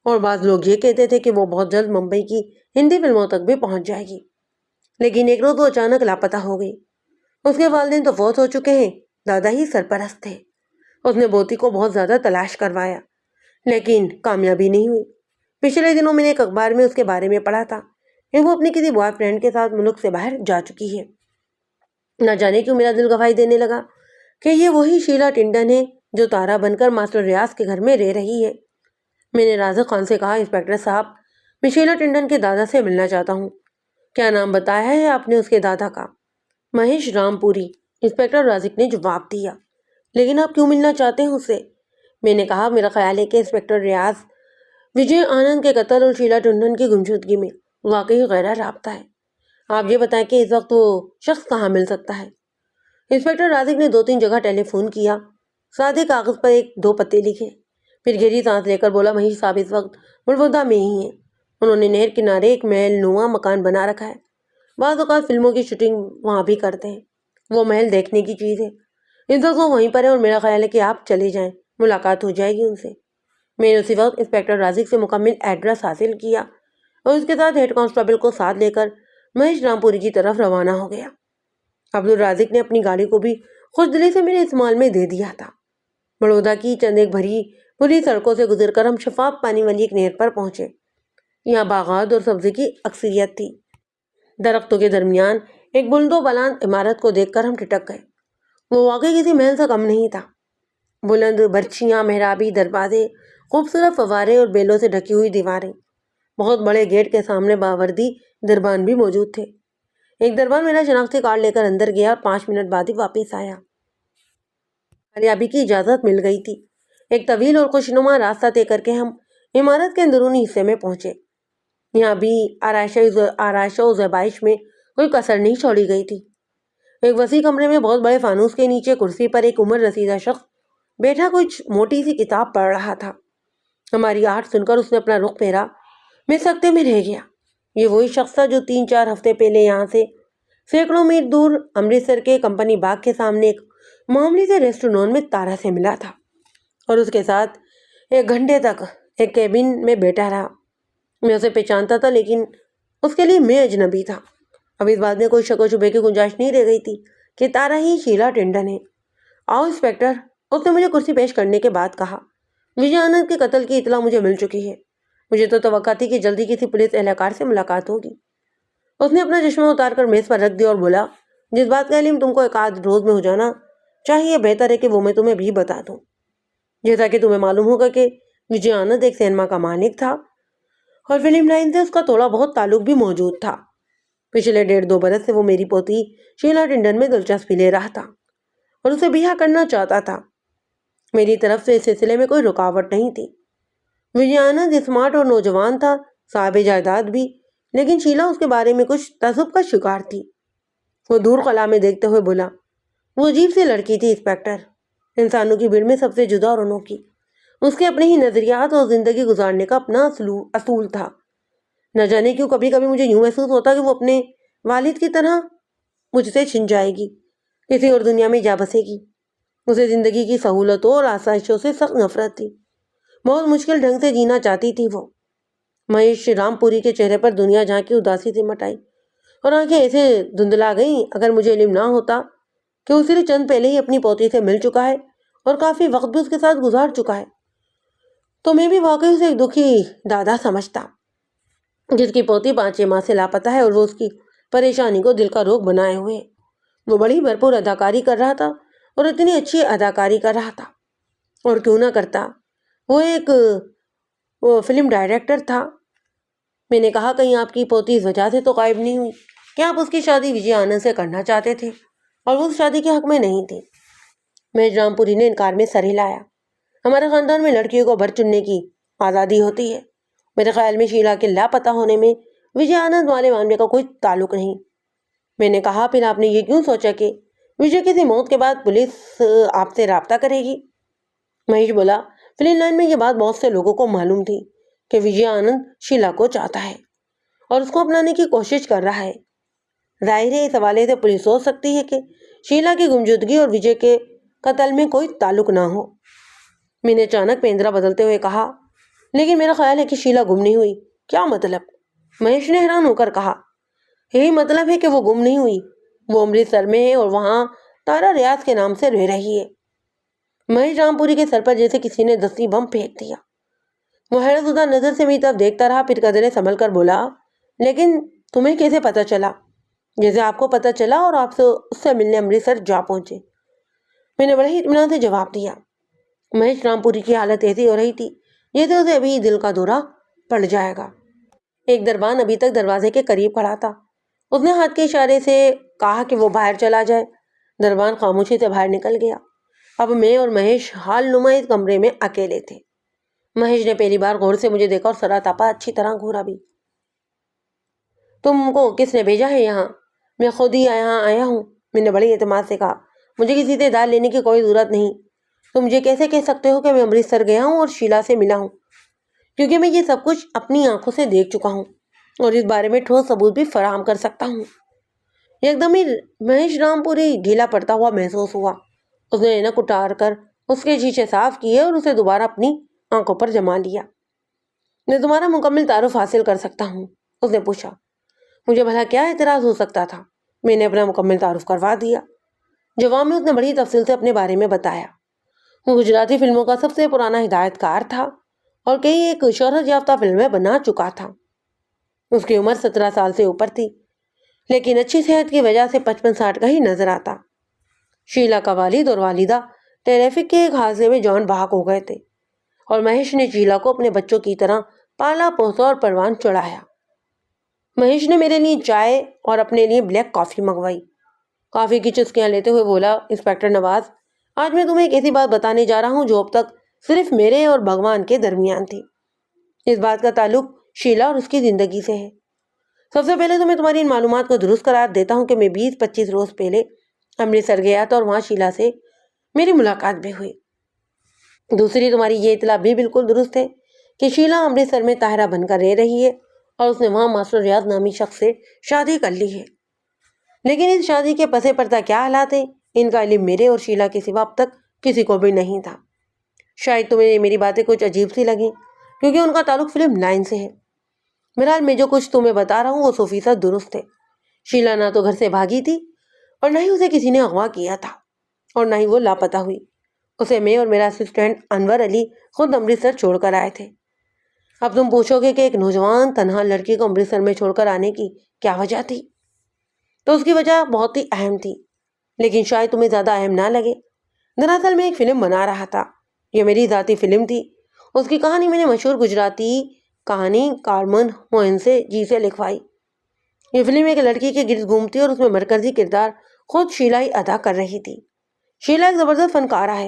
A: اور بعض لوگ یہ کہتے تھے کہ وہ بہت جلد ممبئی کی ہندی فلموں تک بھی پہنچ جائے گی، لیکن ایک روز وہ اچانک لاپتہ ہو گئی۔ اس کے والدین تو فوت ہو چکے ہیں، دادا ہی سرپرست تھے۔ اس نے پوتی کو بہت زیادہ تلاش کروایا لیکن کامیابی نہیں ہوئی۔ پچھلے دنوں میں نے ایک اخبار میں اس کے بارے میں پڑھا تھا کہ وہ اپنے کسی بوائے فرینڈ کے ساتھ ملک سے باہر جا چکی ہے۔ نہ جانے کیوں میرا دل گواہی دینے لگا کہ یہ وہی شیلا ٹنڈن ہے جو تارا بن کر ماسٹر ریاض کے گھر میں رہ رہی ہے۔ میں نے رازق خان سے کہا، انسپکٹر صاحب، میں شیلا ٹنڈن کے دادا سے ملنا چاہتا ہوں۔ کیا نام بتایا ہے آپ نے اس کے دادا کا؟ مہیش رام پوری، انسپکٹر رازق نے جواب دیا۔ لیکن آپ کیوں ملنا چاہتے ہیں اس سے؟ میں نے کہا، میرا خیال ہے کہ انسپکٹر ریاض وجے آنند کے قتل اور شیلا ٹنڈن کی گمشدگی میں واقعی غیر رابطہ ہے۔ آپ یہ بتائیں کہ اس وقت وہ شخص کہاں مل سکتا ہے؟ انسپکٹر رازق نے 2-3 جگہ ٹیلی فون کیا، سادے کاغذ پر 1-2 پتے لکھے، پھر گہری سانس لے کر بولا، مہیش صاحب اس وقت بڑودہ میں ہی ہیں۔ انہوں نے نہر کنارے ایک محل نما مکان بنا رکھا ہے۔ بعض اوقات فلموں کی شوٹنگ وہاں بھی کرتے ہیں۔ وہ محل دیکھنے کی چیز ہے۔ اس وقت وہ وہیں پر ہے اور میرا خیال ہے کہ آپ چلے جائیں، ملاقات ہو جائے گی ان سے۔ میں نے اسی وقت انسپیکٹر رازق سے مکمل ایڈریس حاصل کیا اور اس کے ساتھ ہیڈ کانسٹیبل کو ساتھ لے کر مہیش رام پوری کی طرف روانہ ہو گیا۔ عبدالرازق نے اپنی گاڑی کو بھی خوش دلی سے میرے استعمال میں دے دیا تھا۔ بڑودہ کی چند ایک بھری سڑکوں سے گزر کر ہم شفاف پانی والی ایک نہر پر پہنچے۔ یہاں باغات اور سبزی کی اکثریت تھی۔ درختوں کے درمیان ایک بلند و بلند عمارت کو دیکھ کر ہم ٹھٹک گئے۔ وہ واقعی کسی محل سے کم نہیں تھا۔ بلند برچیاں، محرابی دروازے، خوبصورت فوارے اور بیلوں سے ڈھکی ہوئی دیواریں۔ بہت بڑے گیٹ کے سامنے باوردی دربان بھی موجود تھے۔ ایک دربان میرا شناختی کارڈ لے کر اندر گیا اور 5 منٹ بعد ہی واپس آیا۔ ریابی کی اجازت مل گئی تھی۔ ایک طویل اور خوشنما راستہ طے کر کے ہم عمارت کے اندرونی حصے میں پہنچے۔ یہاں بھی آرائش و زیبائش میں کوئی کسر نہیں چھوڑی گئی تھی۔ ایک وسیع کمرے میں بہت بڑے فانوس کے نیچے کرسی پر ایک عمر رسیدہ شخص بیٹھا کچھ موٹی سی کتاب پڑھ رہا تھا۔ ہماری آہٹ سن کر اس نے اپنا رخ پھیرا۔ میں سکتے میں رہ گیا۔ یہ وہی شخص تھا جو 3-4 ہفتے پہلے یہاں سے سینکڑوں میل دور امرتسر کے کمپنی باغ کے سامنے ایک معمولی سے ریسٹورانٹ میں تارا سے ملا تھا اور اس کے ساتھ 1 گھنٹے تک ایک کیبن میں بیٹھا رہا۔ میں اسے پہچانتا تھا لیکن اس کے لیے میں اجنبی تھا۔ اب اس بات میں کوئی شک و شبے کی گنجائش نہیں رہ گئی تھی کہ تارا ہی شیلا ٹنڈن ہے۔ آؤ انسپیکٹر، اس نے مجھے کرسی پیش کرنے کے بعد کہا۔ وجے آنند کے قتل کی اطلاع مجھے مل چکی ہے۔ مجھے تو توقع تھی کہ جلدی کسی پولیس اہلکار سے ملاقات ہوگی۔ اس نے اپنا چشمہ اتار کر میز پر رکھ دیا اور بولا، جس بات کا علم تم کو 1 روز میں ہو جانا چاہیے، بہتر ہے کہ وہ میں تمہیں بھی بتا دوں۔ جیسا کہ تمہیں معلوم ہوگا کہ وجے آنند ایک سینما کا مالک تھا اور فلم لائن سے اس کا تھوڑا بہت تعلق بھی موجود تھا۔ پچھلے 1.5-2 برس سے وہ میری پوتی شیلا ٹنڈن میں دلچسپی لے رہا تھا اور اسے بیاہ کرنا چاہتا تھا۔ میری طرف سے اس سلسلے میں کوئی رکاوٹ نہیں تھی۔ وجے آنند اسمارٹ اور نوجوان تھا، صاحب جائیداد بھی، لیکن شیلا اس کے بارے میں کچھ تعصب کا شکار تھی۔ وہ دور خلا میں دیکھتے ہوئے بولا، وہ عجیب سی لڑکی تھی انسپیکٹر، انسانوں کی بھیڑ میں سب سے جدا اور انوکھی۔ اس کے اپنے ہی نظریات اور زندگی گزارنے کا اپنا اصول تھا۔ نہ جانے کیوں کبھی کبھی مجھے یوں محسوس ہوتا کہ وہ اپنے والد کی طرح مجھ سے چھن جائے گی، کسی اور دنیا میں جا بسے گی۔ اسے زندگی کی سہولتوں اور آسائشوں سے سخت نفرت تھی۔ بہت مشکل ڈھنگ سے جینا چاہتی تھی وہ۔ مہیش رام پوری کے چہرے پر دنیا جہاں کی اداسی سمٹ آئی اور آنکھیں ایسے دھندلا گئیں۔ اگر مجھے علم نہ ہوتا کہ وہ صرف چند پہلے ہی اپنی پوتی سے مل چکا ہے اور کافی وقت بھی اس کے ساتھ گزار چکا ہے، تو میں بھی واقعی اسے ایک دکھی دادا سمجھتا جس کی پوتی 5 ماہ سے لاپتہ ہے اور وہ اس کی پریشانی کو دل کا روگ بنائے ہوئے۔ وہ بڑی بھرپور اداکاری کر رہا تھا اور اتنی اچھی اداکاری کر رہا تھا، اور کیوں نہ کرتا، وہ ایک فلم ڈائریکٹر تھا۔ میں نے کہا، کہیں آپ کی پوتی اس وجہ سے تو غائب نہیں ہوئی کہ آپ اس کی شادی وجے آنند سے کرنا چاہتے تھے اور وہ اس شادی کے حق میں نہیں تھی؟ مہیش رام پوری نے انکار میں سر ہلایا۔ ہمارے خاندان میں لڑکیوں کو بھر چننے کی آزادی ہوتی ہے۔ میرے خیال میں شیلا کے لاپتہ ہونے میں وجے آنند والے معاملے کا کوئی تعلق نہیں۔ میں نے کہا، پھر آپ نے یہ کیوں سوچا کہ وجے کی موت کے بعد پولیس آپ سے رابطہ کرے گی؟ مہیش بولا، فلم لائن میں یہ بات بہت سے لوگوں کو معلوم تھی کہ وجے آنند شیلا کو چاہتا ہے اور اس کو اپنانے کی کوشش کر رہا ہے۔ ظاہر ہے اس حوالے سے پولیس سوچ سکتی ہے کہ شیلا کی گمشدگی اور وجے کے قتل میں کوئی تعلق نہ ہو۔ میں نے اچانک پیندرا بدلتے ہوئے کہا، لیکن میرا خیال ہے کہ شیلا گم نہیں ہوئی۔ کیا مطلب؟ مہیش نے حیران ہو کر کہا، یہی مطلب ہے کہ وہ گم نہیں ہوئی، وہ امرتسر میں ہے اور وہاں تارا ریاض کے نام سے رہ رہی ہے۔ مہیش رام پوری کے سر پر جیسے کسی نے دستی بم پھینک دیا۔ وہ حیرت زدہ نظر سے میری طرف دیکھتا رہا، پھر قدرے سنبھل کر بولا، لیکن تمہیں کیسے پتا چلا؟ جیسے آپ کو پتا چلا اور آپ سے اس سے ملنے امرتسر جا پہنچے۔ میں نے بڑے ہی اطمینان سے جواب دیا۔ مہیش رام پوری کی حالت ایسی ہو رہی تھی جیسے اسے ابھی دل کا دورہ پڑ جائے گا۔ ایک دربان ابھی تک دروازے کے قریب کھڑا تھا۔ اس نے ہاتھ کے اشارے سے کہا کہ وہ باہر چلا جائے۔ دربان خاموشی سے باہر نکل گیا۔ اب میں اور مہیش حال نما اس کمرے میں اکیلے تھے۔ مہیش نے پہلی بار غور سے مجھے دیکھا اور سرا تاپا اچھی طرح گھورا بھی۔ تم کو کس نے بھیجا ہے یہاں؟ میں خود ہی یہاں آیا ہوں، میں نے بڑے اعتماد سے کہا۔ مجھے کسی سے داد لینے کی کوئی ضرورت نہیں۔ تم مجھے کیسے کہہ سکتے ہو کہ میں امرتسر گیا ہوں اور شیلا سے ملا ہوں؟ کیونکہ میں یہ سب کچھ اپنی آنکھوں سے دیکھ چکا ہوں اور اس بارے میں ٹھوس ثبوت بھی فراہم کر سکتا ہوں۔ ایک دم ہی مہیش رام پوری ڈھیلا پڑتا ہوا محسوس ہوا اس نے اینک اتار کر اس کے شیشے صاف کیے اور اسے دوبارہ اپنی آنکھوں پر جما لیا۔ میں تمہارا مکمل تعارف حاصل کر سکتا ہوں؟ اس نے پوچھا۔ مجھے بھلا کیا اعتراض ہو سکتا تھا؟ میں نے اپنا مکمل تعارف کروا دیا۔ جواب میں اس نے بڑی تفصیل سے اپنے بارے میں بتایا۔ وہ گجراتی فلموں کا سب سے پرانا ہدایت کار تھا اور کئی ایک شہرت یافتہ فلمیں بنا چکا تھا۔ اس کی عمر 17 سال سے اوپر تھی، لیکن اچھی صحت کی وجہ سے 55-60 کا ہی نظر آتا۔ شیلا کا والد اور والدہ ٹریفک کے ایک حادثے میں جان بحق ہو گئے تھے اور مہیش نے شیلا کو اپنے بچوں کی طرح پالا پوسا اور پروان چڑھایا۔ مہیش نے میرے لیے چائے اور اپنے لیے بلیک کافی منگوائی۔ کافی کی چسکیاں لیتے ہوئے بولا، انسپکٹر نواز، آج میں تمہیں ایک ایسی بات بتانے جا رہا ہوں جو اب تک صرف میرے اور بھگوان کے درمیان تھی۔ اس بات کا تعلق شیلا اور اس کی زندگی سے ہے۔ سب سے پہلے تو میں تمہاری ان معلومات کو درست قرار دیتا ہوں کہ میں 20-25 روز پہلے امرتسر گیا تھا اور وہاں شیلا سے میری ملاقات بھی ہوئی۔ دوسری، تمہاری یہ اطلاع بھی بالکل درست ہے کہ شیلا امرتسر میں طاہرہ بن کر رہ رہی ہے اور اس نے وہاں ماسٹر ریاض نامی شخص سے شادی کر لی ہے۔ لیکن اس شادی کے پس پردہ کیا حالات ہیں، ان کا علم میرے اور شیلا کے سوا اب تک کسی کو بھی نہیں تھا۔ شاید تمہیں میری باتیں کچھ عجیب سی لگیں کیونکہ ان کا تعلق فلم لائن سے ہے۔ بہرحال میں جو کچھ تمہیں بتا رہا ہوں وہ 100% درست ہے۔ شیلا نہ تو گھر سے بھاگی تھی اور نہ ہی اسے کسی نے اغوا کیا تھا اور نہ ہی وہ لاپتہ ہوئی۔ اسے میں اور میرا اسسٹنٹ انور علی خود امرتسر چھوڑ کر آئے تھے۔ اب تم پوچھو گے کہ ایک نوجوان تنہا لڑکی کو امرتسر میں چھوڑ کر آنے کی کیا وجہ تھی، تو اس کی وجہ بہت ہی اہم تھی، لیکن شاید تمہیں زیادہ اہم نہ لگے۔ دراصل میں ایک فلم بنا رہا تھا۔ یہ میری ذاتی فلم تھی۔ اس کی کہانی میں نے مشہور گجراتی کہانی کارمن موہنسے جی سے لکھوائی۔ یہ فلم ایک لڑکی کے گرد گھومتی اور اس میں مرکزی کردار خود شیلا ہی ادا کر رہی تھی۔ شیلا ایک زبردست فنکارہ ہے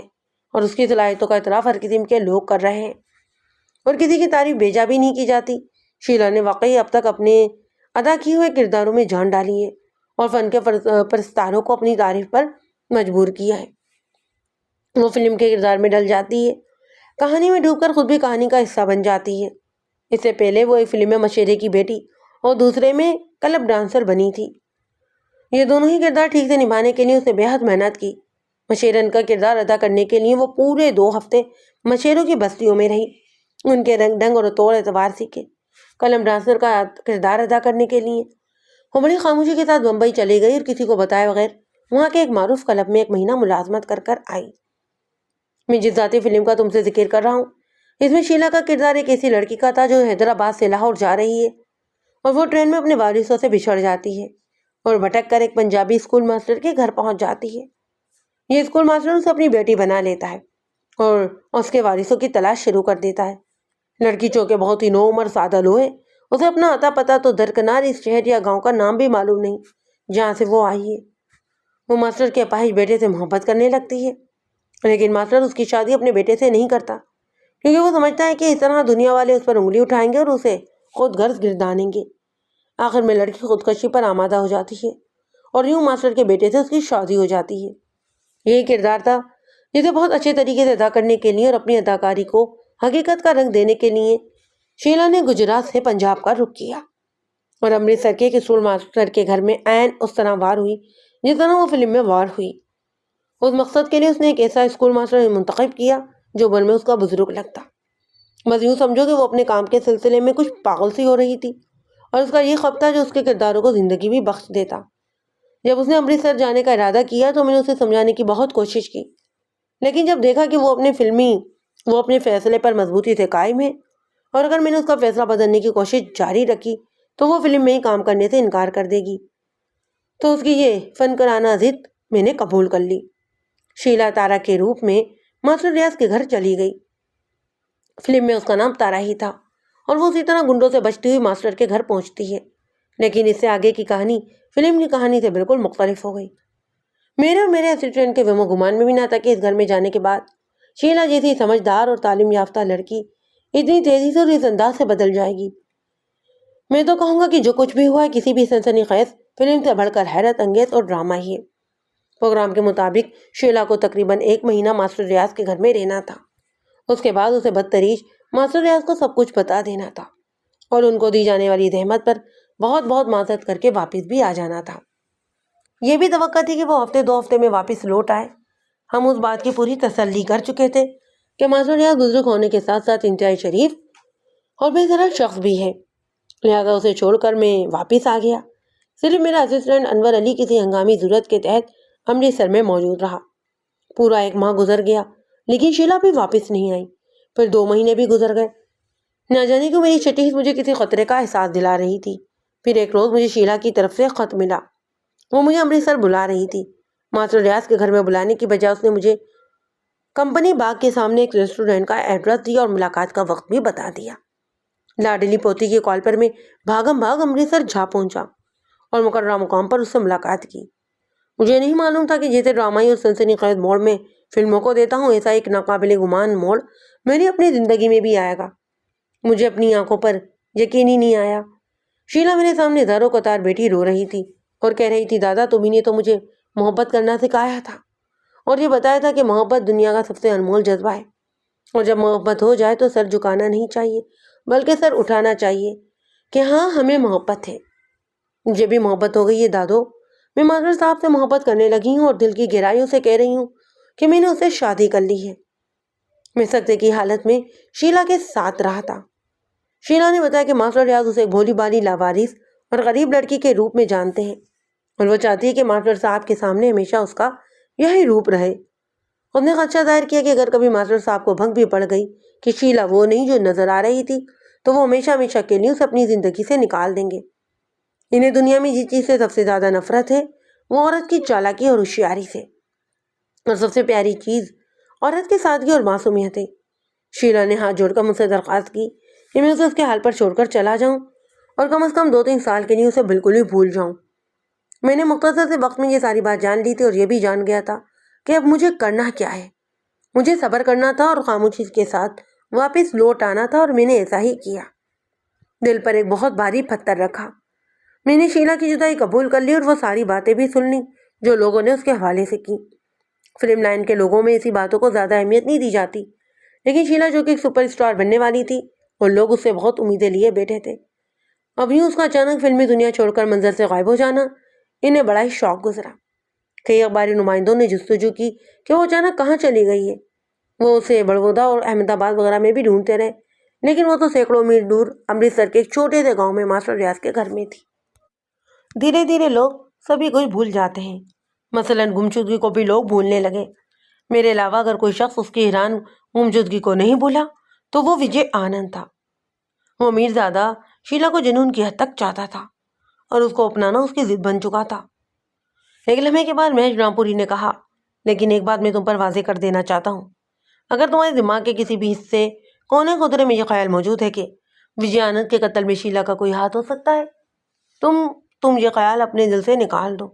A: اور اس کی صلاحیتوں کا اعتراف ہر قسم کے لوگ کر رہے ہیں اور کسی کی تعریف بھیجا بھی نہیں کی جاتی۔ شیلا نے واقعی اب تک اپنے ادا کیے ہوئے کرداروں میں جان ڈالی ہے اور فن کے پرستاروں کو اپنی تعریف پر مجبور کیا ہے۔ وہ فلم کے کردار میں ڈل جاتی ہے، کہانی میں ڈوب کر خود بھی کہانی کا حصہ بن جاتی ہے۔ اس سے پہلے وہ ایک فلم میں مشیرے کی بیٹی اور دوسرے میں کلب ڈانسر بنی تھی۔ یہ دونوں ہی کردار ٹھیک سے نبھانے کے لیے اس نے بے حد محنت کی۔ مشیرن کا کردار ادا کرنے کے لیے وہ پورے 2 ہفتے مشیروں کی بستیوں میں رہی، ان کے رنگ ڈھنگ اور طور اعتبار سیکھے۔ کلب ڈانسر کا کردار ادا کرنے کے لیے وہ بڑی خاموشی کے ساتھ بمبئی چلی گئی اور کسی کو بتائے بغیر وہاں کے ایک معروف کلب میں 1 مہینہ ملازمت کر آئی۔ میں جس ذاتی فلم کا تم سے ذکر کر رہا ہوں، اس میں شیلا کا کردار ایک ایسی لڑکی کا تھا جو حیدرآباد سے لاہور جا رہی ہے اور وہ ٹرین میں اپنے وارثوں سے بچھڑ جاتی ہے اور بھٹک کر ایک پنجابی اسکول ماسٹر کے گھر پہنچ جاتی ہے۔ یہ اسکول ماسٹر اسے اپنی بیٹی بنا لیتا ہے اور اس کے وارثوں کی تلاش شروع کر دیتا ہے۔ لڑکی چونکہ بہت ہی نو عمر سادہ لو ہے، اسے اپنا عطا پتہ تو درکنار اس شہر یا گاؤں کا نام بھی معلوم نہیں جہاں سے وہ آئی ہے۔ وہ ماسٹر کے اپاہج بیٹے سے محبت کرنے لگتی ہے، لیکن ماسٹر اس کی شادی اپنے بیٹے سے نہیں کرتا کیونکہ وہ سمجھتا ہے کہ اس طرح دنیا والے اس پر انگلی اٹھائیں گے اور اسے خود غرض گردانیں گے۔ آخر میں لڑکی خودکشی پر آمادہ ہو جاتی ہے اور یوں ماسٹر کے بیٹے سے اس کی شادی ہو جاتی ہے۔ یہی کردار تھا جسے بہت اچھے طریقے سے ادا کرنے کے لیے اور اپنی اداکاری کو حقیقت کا رنگ دینے کے لیے شیلا نے گجرات سے پنجاب کا رخ کیا اور امرتسر کے ایک اسکول ماسٹر کے گھر میں عین اس طرح وار ہوئی جس طرح وہ فلم میں وار ہوئی۔ اس مقصد کے لیے اس نے ایک ایسا اسکول ماسٹر منتخب کیا جو بن میں اس کا بزرگ لگتا۔ بس یوں سمجھو کہ وہ اپنے کام کے سلسلے میں کچھ پاگل سی ہو رہی تھی اور اس کا یہ خواب تھا جو اس کے کرداروں کو زندگی بھی بخش دیتا۔ جب اس نے امرتسر جانے کا ارادہ کیا تو میں نے اسے سمجھانے کی بہت کوشش کی، لیکن جب دیکھا کہ وہ اپنے فیصلے پر مضبوطی سے قائم ہے اور اگر میں نے اس کا فیصلہ بدلنے کی کوشش جاری رکھی تو وہ فلم میں ہی کام کرنے سے انکار کر دے گی، تو اس کی یہ فنکارانہ ضد میں نے قبول کر لی۔ شیلا تارا کے روپ میں ماسٹر ریاض کے گھر چلی گئی۔ فلم میں اس کا نام تارا ہی تھا اور وہ اسی طرح گنڈوں سے بچتی ہوئی ماسٹر کے گھر پہنچتی ہے، لیکن اس سے آگے کی کہانی فلم کی کہانی سے بالکل مختلف ہو گئی۔ میرے اور میرے اسسٹنٹ کے وہم و گمان میں بھی نہ تھا کہ اس گھر میں جانے کے بعد شیلا جیسی سمجھدار اور تعلیم یافتہ لڑکی اتنی تیزی سے اور اس انداز سے بدل جائے گی۔ میں تو کہوں گا کہ جو کچھ بھی ہوا ہے کسی بھی سنسنی خیز فلم سے بڑھ کر حیرت انگیز اور ڈرامہ ہی ہے۔ پروگرام کے مطابق شیلا کو تقریباً 1 مہینہ ماسٹر ریاض کے گھر میں رہنا تھا۔ اس کے بعد اسے بدتریج ماسٹر ریاض کو سب کچھ بتا دینا تھا اور ان کو دی جانے والی زحمت پر بہت بہت معذرت کر کے واپس بھی آ جانا تھا۔ یہ بھی توقع تھی کہ وہ ہفتے 2 ہفتے میں واپس لوٹ آئے۔ ہم اس بات کی پوری تسلی کر چکے تھے کہ ماسٹر ریاض بزرگ ہونے کے ساتھ ساتھ انتہائی شریف اور بے ضرر شخص بھی ہے، لہٰذا اسے چھوڑ کر میں واپس آ گیا۔ صرف میرا اسسٹنٹ انور علی کسی ہنگامی ضرورت کے تحت امرتسر میں موجود رہا۔ پورا 1 ماہ گزر گیا لیکن شیلا بھی واپس نہیں آئی۔ پھر 2 مہینے بھی گزر گئے۔ نہ جانے کیوں میری چھٹی مجھے کسی خطرے کا احساس دلا رہی تھی۔ پھر ایک روز مجھے شیلا کی طرف سے خط ملا۔ وہ مجھے امرتسر بلا رہی تھی۔ ماسٹر ریاض کے گھر میں بلانے کی بجائے اس نے مجھے کمپنی باغ کے سامنے ایک ریسٹورینٹ کا ایڈریس دیا اور ملاقات کا وقت بھی بتا دیا۔ لاڈلی پوتی کی کال پر میں بھاگم بھاگ امرتسر جا پہنچا اور مقررہ مقام پر اس سے ملاقات کی۔ مجھے نہیں معلوم تھا کہ جیسے ڈرامائی اور سنسنی خیز موڑ میں فلموں کو دیتا ہوں، ایسا ایک ناقابل گمان موڑ میری اپنی زندگی میں بھی آئے گا۔ مجھے اپنی آنکھوں پر یقین ہی نہیں آیا۔ شیلا میرے سامنے داروں قطار بیٹھی رو رہی تھی اور کہہ رہی تھی، دادا تمہیں نے تو مجھے محبت کرنا سکھایا تھا اور یہ بتایا تھا کہ محبت دنیا کا سب سے انمول جذبہ ہے، اور جب محبت ہو جائے تو سر جھکانا نہیں چاہیے بلکہ سر اٹھانا چاہیے کہ ہاں ہمیں محبت ہے۔ مجھے بھی محبت ہو گئی ہے دادو۔ میں ماسٹر صاحب سے محبت کرنے لگی ہوں اور دل کی گہرائیوں سے کہہ رہی ہوں کہ میں نے اسے شادی کر لی ہے۔ میں سکتے کی حالت میں شیلا کے ساتھ رہا تھا۔ شیلا نے بتایا کہ ماسٹر ریاض اسے بھولی بالی لاوارث اور غریب لڑکی کے روپ میں جانتے ہیں اور وہ چاہتی ہے کہ ماسٹر صاحب کے سامنے ہمیشہ اس کا یہی روپ رہے۔ اس نے خدشہ ظاہر کیا کہ اگر کبھی ماسٹر صاحب کو بھنگ بھی پڑ گئی کہ شیلا وہ نہیں جو نظر آ رہی تھی تو وہ ہمیشہ ہمیشہ کے لیے اسے اپنی زندگی سے نکال دیں گے۔ انہیں دنیا میں جس چیز سے سب سے زیادہ نفرت ہے وہ عورت کی چالاکی اور ہوشیاری سے، اور سب سے پیاری چیز عورت کی سادگی اور معصومیت ہے۔ شیلا نے ہاتھ جوڑ کر مجھ سے درخواست کی کہ میں اسے اس کے حال پر چھوڑ کر چلا جاؤں اور کم از کم 2-3 سال کے لیے اسے بالکل ہی بھول جاؤں۔ میں نے مختصر سے وقت میں یہ ساری بات جان لی تھی اور یہ بھی جان گیا تھا کہ اب مجھے کرنا کیا ہے۔ مجھے صبر کرنا تھا اور خاموشی کے ساتھ واپس لوٹ آنا تھا، اور میں نے ایسا ہی کیا۔ دل پر ایک بہت بھاری پتھر رکھا۔ میں نے شیلا کی جدائی قبول کر لی اور وہ ساری باتیں بھی سن لیں جو لوگوں نے اس کے حوالے سے کی۔ فلم لائن کے لوگوں میں ایسی باتوں کو زیادہ اہمیت نہیں دی جاتی، لیکن شیلا جو کہ ایک سپر اسٹار بننے والی تھی اور لوگ اس سے بہت امیدیں لیے بیٹھے تھے، اب یوں اس کا اچانک فلمی دنیا چھوڑ کر منظر سے غائب ہو جانا انہیں بڑا ہی شوق گزرا۔ کئی اخباری نمائندوں نے جستجو کی کہ وہ اچانک کہاں چلی گئی ہے۔ وہ اسے بڑودہ اور احمد آباد وغیرہ میں بھی ڈھونڈتے رہے، لیکن وہ تو سینکڑوں میل دور امرتسر کے ایک چھوٹے سے گاؤں میں ماسٹر ریاض کے گھر میں تھی۔ دھیرے دھیرے لوگ سبھی کچھ بھول جاتے ہیں، مثلاً گمشدگی کو بھی لوگ بھولنے لگے۔ میرے علاوہ اگر کوئی شخص اس کی حیران گمشدگی کو نہیں بھولا تو وہ وجے آنند تھا۔ وہ میرزادہ شیلا کو جنون کی حد تک چاہتا تھا اور اس کو اپنانا اس کی ضد بن چکا تھا۔ ایک لمحے کے بعد مہیش رامپوری نے کہا، لیکن ایک بات میں تم پر واضح کر دینا چاہتا ہوں، اگر تمہارے دماغ کے کسی بھی حصے کونے خطرے میں یہ خیال موجود ہے کہ وجے آنند کے قتل میں شیلا کا کوئی ہاتھ ہو سکتا ہے، تم یہ خیال اپنے دل سے نکال دو۔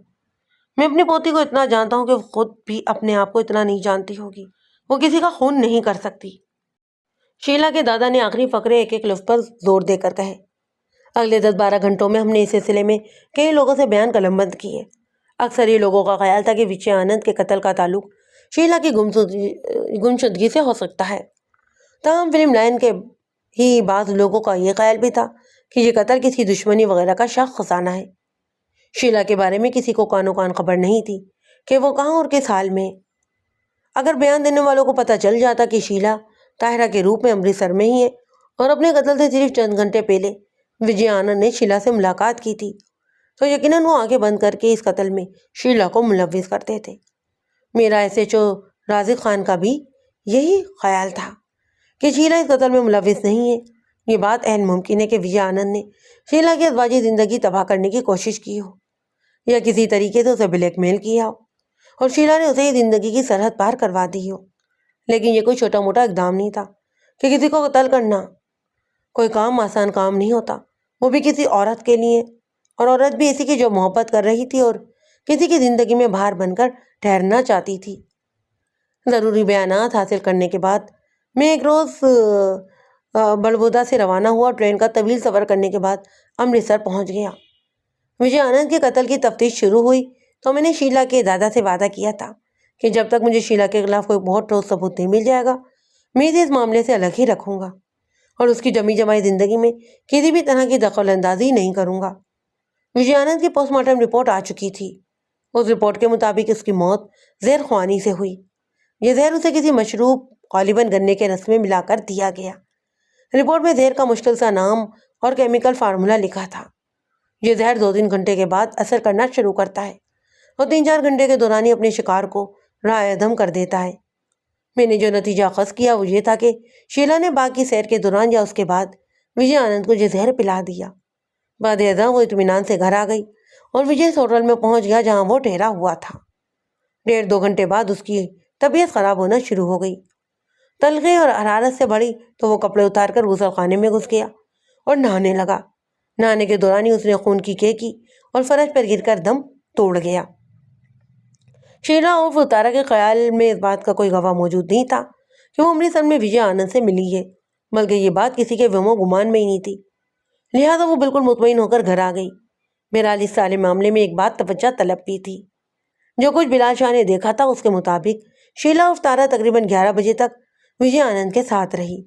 A: میں اپنی پوتی کو اتنا جانتا ہوں کہ وہ خود بھی اپنے آپ کو اتنا نہیں جانتی ہوگی۔ وہ کسی کا خون نہیں کر سکتی۔ شیلا کے دادا نے آخری فقرے ایک ایک لفظ پر زور دے کر کہے۔ اگلے 10-12 گھنٹوں میں ہم نے اس سلسلے میں کئی لوگوں سے بیان قلم بند کیے۔ اکثر یہ لوگوں کا خیال تھا کہ وجے آنند کے قتل کا تعلق شیلا کی گمشدگی سے ہو سکتا ہے۔ تاہم فلم لائن کے ہی بعض لوگوں کا یہ خیال بھی تھا کہ یہ قتل کسی دشمنی وغیرہ کا شاخ خزانہ ہے۔ شیلا کے بارے میں کسی کو کانوں کان خبر نہیں تھی کہ وہ کہاں اور کس حال میں۔ اگر بیان دینے والوں کو پتہ چل جاتا کہ شیلا طاہرہ کے روپ میں امرتسر میں ہی ہے اور اپنے قتل سے صرف چند گھنٹے پہلے وجے آنند نے شیلا سے ملاقات کی تھی، تو یقیناً وہ آنکھیں بند کر کے اس قتل میں شیلا کو ملوث کرتے تھے۔ میرا SHO رازق خان کا بھی یہی خیال تھا کہ شیلا اس قتل میں ملوث نہیں ہے۔ یہ بات عین ممکن ہے کہ وجے آنند نے شیلا کی ازواجی زندگی تباہ کرنے کی کوشش کی ہو یا کسی طریقے سے اسے بلیک میل کیا ہو اور شیلا نے اسے زندگی کی سرحد پار کروا دی ہو۔ لیکن یہ کوئی چھوٹا موٹا اقدام نہیں تھا کہ کسی کو قتل کرنا کوئی کام آسان کام نہیں ہوتا، وہ بھی کسی عورت کے لیے، اور عورت بھی ایسی کی جو محبت کر رہی تھی اور کسی کی زندگی میں بھار بن کر ٹھہرنا چاہتی تھی۔ ضروری بیانات حاصل کرنے کے بعد میں ایک روز بڑودہ سے روانہ ہوا اور ٹرین کا طویل سفر کرنے کے بعد امرتسر پہنچ گیا۔ وجے آنند کے قتل کی تفتیش شروع ہوئی تو میں نے شیلا کے دادا سے وعدہ کیا تھا کہ جب تک مجھے شیلا کے خلاف کوئی بہت ٹھوس ثبوت نہیں مل جائے گا میں اسے اس معاملے سے الگ ہی رکھوں گا اور اس کی جمی جمائی زندگی میں کسی بھی طرح کی دخل اندازی نہیں کروں گا۔ وجے آنند کی پوسٹ مارٹم رپورٹ آ چکی تھی۔ اس رپورٹ کے مطابق اس کی موت زہر خوانی سے ہوئی۔ یہ زہر اسے کسی مشروب غالباً گنے کے رس میں ملا کر دیا گیا۔ رپورٹ میں زہر کا مشکل سا نام اور کیمیکل فارمولا لکھا تھا۔ یہ زہر 2-3 گھنٹے کے بعد اثر کرنا شروع کرتا ہے اور 3-4 گھنٹے کے دوران ہی اپنے شکار کو راہ عدم کر دیتا ہے۔ میں نے جو نتیجہ اخذ کیا وہ یہ تھا کہ شیلا نے باغ کی سیر کے دوران یا اس کے بعد وجے آنند کو یہ زہر پلا دیا۔ بعد ازاں وہ اطمینان سے گھر آ گئی اور وجے اس ہوٹل میں پہنچ گیا جہاں وہ ٹھہرا ہوا تھا۔ 1.5-2 گھنٹے بعد اس کی طبیعت خراب ہونا شروع ہو گئی۔ تلخی اور حرارت سے بڑھی تو وہ کپڑے اتار کر غسل خانے میں گھس گیا اور نہانے لگا۔ نہانے کے دوران ہی اس نے خون کی کے کی اور فرش پر گر کر دم توڑ گیا۔ شیلا اور تارا کے خیال میں اس بات کا کوئی گواہ موجود نہیں تھا کہ وہ امرتسر میں وجے آنند سے ملی ہے، بلکہ یہ بات کسی کے وہم و گمان میں ہی نہیں تھی، لہٰذا وہ بالکل مطمئن ہو کر گھر آ گئی۔ بہرحال اس سارے معاملے میں ایک بات توجہ طلب بھی تھی۔ جو کچھ بلال شاہ نے دیکھا تھا اس کے مطابق شیلا اور تارا تقریباً 11 بجے تک وجے آنند کے ساتھ رہی۔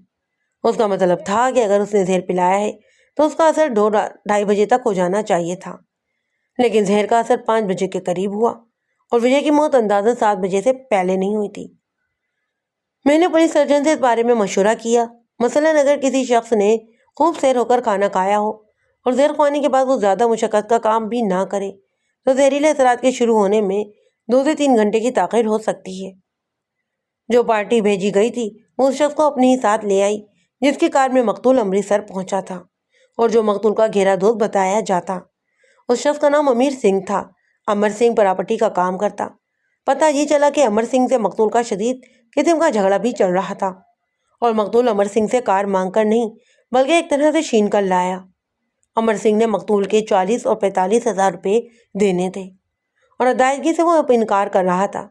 A: اس کا مطلب تھا کہ اگر اس نے زہر پلایا ہے تو اس کا اثر 2-2:30 بجے تک ہو جانا چاہیے تھا، لیکن زہر کا اثر 5 بجے کے قریب ہوا اور وجے کی موت اندازاً 7 بجے سے پہلے نہیں ہوئی تھی۔ میں نے پولیس سرجن سے اس بارے میں مشورہ کیا، مثلاً اگر کسی شخص نے خوب سیر ہو کر کھانا کھایا ہو اور زہر کھانے کے بعد وہ زیادہ مشقت کا کام بھی نہ کرے تو زہریلے اثرات کے شروع ہونے میں 2 سے 3 گھنٹے کی تاخیر ہو سکتی ہے۔ جو پارٹی بھیجی گئی تھی وہ اس شخص کو اپنے ہی ساتھ لے آئی جس کی کار میں مقتول امرتسر پہنچا تھا اور جو مقتول کا گہرا دوست بتایا جاتا۔ اس شخص کا نام امیر سنگھ تھا، امر سنگھ پراپرٹی کا کام کرتا۔ پتہ یہ چلا کہ امر سنگھ سے مقتول کا شدید قسم کا جھگڑا بھی چل رہا تھا اور مقتول امر سنگھ سے کار مانگ کر نہیں بلکہ ایک طرح سے چھین کر لایا۔ امر سنگھ نے مقتول کے 40 اور 45 ہزار روپے دینے تھے اور ادائیگی سے وہ انکار کر رہا تھا۔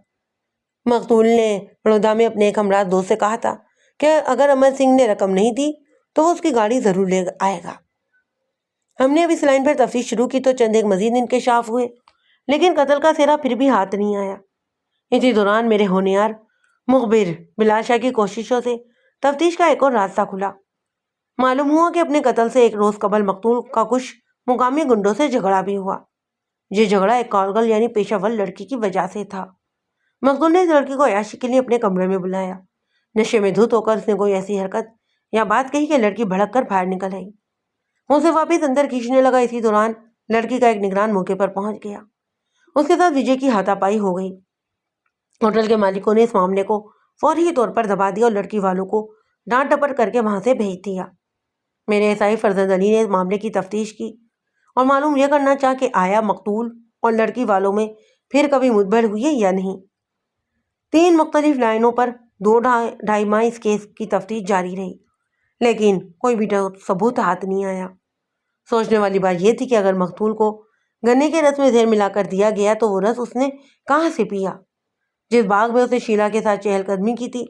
A: مقتول نے بڑودہ میں اپنے ایک ہمراہ دوست سے کہا تھا کہ اگر امر سنگھ نے رقم نہیں دی تو وہ اس کی گاڑی ضرور لے آئے گا۔ ہم نے اب اس لائن پر تفتیش شروع کی تو چند ایک مزید انکشاف ہوئے، لیکن قتل کا سہرا پھر بھی ہاتھ نہیں آیا۔ اسی دوران میرے ہونہار مخبر بلال شاہ کی کوششوں سے تفتیش کا ایک اور راستہ کھلا۔ معلوم ہوا کہ اپنے قتل سے 1 روز قبل مقتول کا کچھ مقامی گنڈوں سے جھگڑا بھی ہوا۔ یہ جھگڑا ایک کالگل یعنی پیشہ ور لڑکی کی وجہ سے تھا۔ مقتول نے اس لڑکی کو عیاشی کے لیے اپنے کمرے میں بلایا۔ نشے میں دھت ہو کر اس نے کوئی ایسی حرکت یا بات کہی کہ لڑکی بھڑک کر باہر نکل آئی۔ وہ اسے واپس اندر کھینچنے لگا۔ اسی دوران لڑکی کا ایک نگران موقع پر پہنچ گیا۔ اس کے ساتھ وجے کی ہاتھا-پائی ہو گئی۔ ہوٹل کے مالکوں نے اس معاملے کو فوری طور پر دبا دیا اور لڑکی والوں کو ڈانٹ ڈپٹ کر کے وہاں سے بھیج دیا۔ میرے ایسائی فرزند علی نے اس معاملے کی تفتیش کی اور معلوم یہ کرنا چاہا کہ آیا مقتول اور لڑکی والوں میں پھر کبھی مدبھر ہوئی ہے یا نہیں۔ 3 مختلف لائنوں پر 2-2.5 ماہ اس کیس کی تفتیش جاری رہی، لیکن کوئی بھی ثبوت ہاتھ نہیں آیا۔ سوچنے والی بات یہ تھی کہ اگر مقتول کو گنے کے رس میں زہر ملا کر دیا گیا تو وہ رس اس نے کہاں سے پیا؟ جس باغ میں اسے شیلا کے ساتھ چہل قدمی کی تھی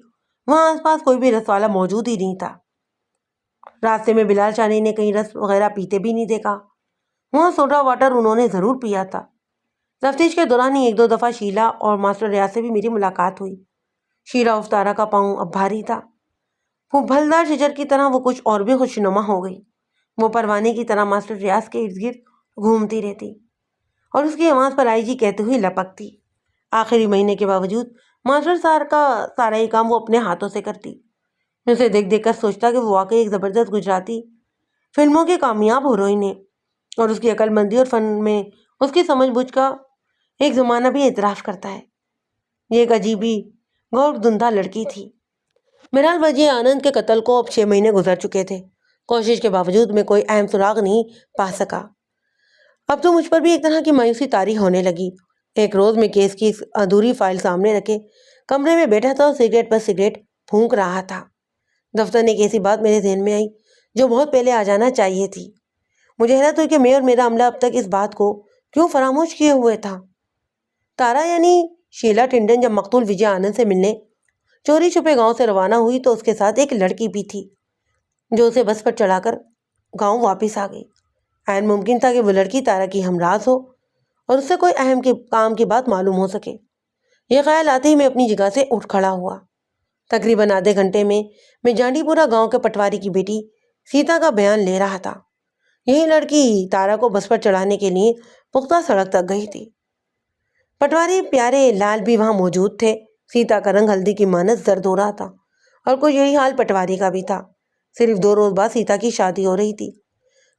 A: وہاں آس پاس کوئی بھی رس والا موجود ہی نہیں تھا۔ راستے میں بلال شاہ نے کہیں رس وغیرہ پیتے بھی نہیں دیکھا۔ وہاں سوڈا واٹر انہوں نے ضرور پیا تھا۔ تفتیش کے دوران ہی 1-2 دفعہ شیلا اور ماسٹر ریاض سے بھی میری ملاقات ہوئی۔ شیلا افطارہ کا پاؤں اب بھاری تھا۔ وہ پھلدار شجر کی طرح وہ کچھ اور بھی خوشنما ہو گئی۔ وہ پروانے کی طرح ماسٹر ریاض کے ارد گرد گھومتی رہتی اور اس کی آواز پر آئی جی کہتے ہوئے لپکتی۔ آخری مہینے کے باوجود ماسٹر صاحب کا سارا ہی کام وہ اپنے ہاتھوں سے کرتی۔ میں اسے دیکھ دیکھ کر سوچتا کہ وہ واقعی ایک زبردست گجراتی فلموں کی کامیاب ہیروئن ہے اور اس کی عقل مندی اور فن میں اس کی سمجھ بوجھ کا ایک زمانہ بھی اعتراف کرتا ہے۔ یہ ایک عجیبی غور دندہ لڑکی تھی۔ بہرحال وجے آنند کے قتل کو اب 6 مہینے گزر چکے تھے۔ کوشش کے باوجود میں کوئی اہم سراغ نہیں پا سکا۔ اب تو مجھ پر بھی ایک طرح کی مایوسی طاری ہونے لگی۔ ایک روز میں کیس کی ادھوری فائل سامنے رکھے کمرے میں بیٹھا تھا اور سگریٹ پر سگریٹ پھونک رہا تھا۔ دفتر نے ایک ایسی بات میرے ذہن میں آئی جو بہت پہلے آ جانا چاہیے تھی۔ مجھے حیرت ہوئی کہ میں اور میرا عملہ اب تک اس بات کو کیوں فراموش کیے ہوئے تھا۔ تارا یعنی شیلا ٹنڈن جب مقتول وجے آنند سے ملنے چوری چھپے گاؤں سے روانہ ہوئی تو اس کے ساتھ ایک لڑکی بھی تھی جو اسے بس پر چڑھا کر گاؤں واپس آ گئی۔ عین ممکن تھا کہ وہ لڑکی تارا کی ہمراز ہو اور اس سے کوئی اہم کام کی بات معلوم ہو سکے۔ یہ خیال آتے ہی میں اپنی جگہ سے اٹھ کھڑا ہوا۔ تقریباً آدھے گھنٹے میں جانڈی پورہ گاؤں کے پٹواری کی بیٹی سیتا کا بیان لے رہا تھا۔ یہی لڑکی تارا کو بس پر چڑھانے کے لیے پختہ سڑک تک گئی تھی۔ پٹواری پیارے لال بھی وہاں موجود تھے۔ سیتا کا رنگ ہلدی کی مانت زرد ہو رہا تھا اور کچھ یہی حال پٹواری کا بھی تھا۔ صرف 2 روز بعد سیتا کی شادی ہو رہی تھی۔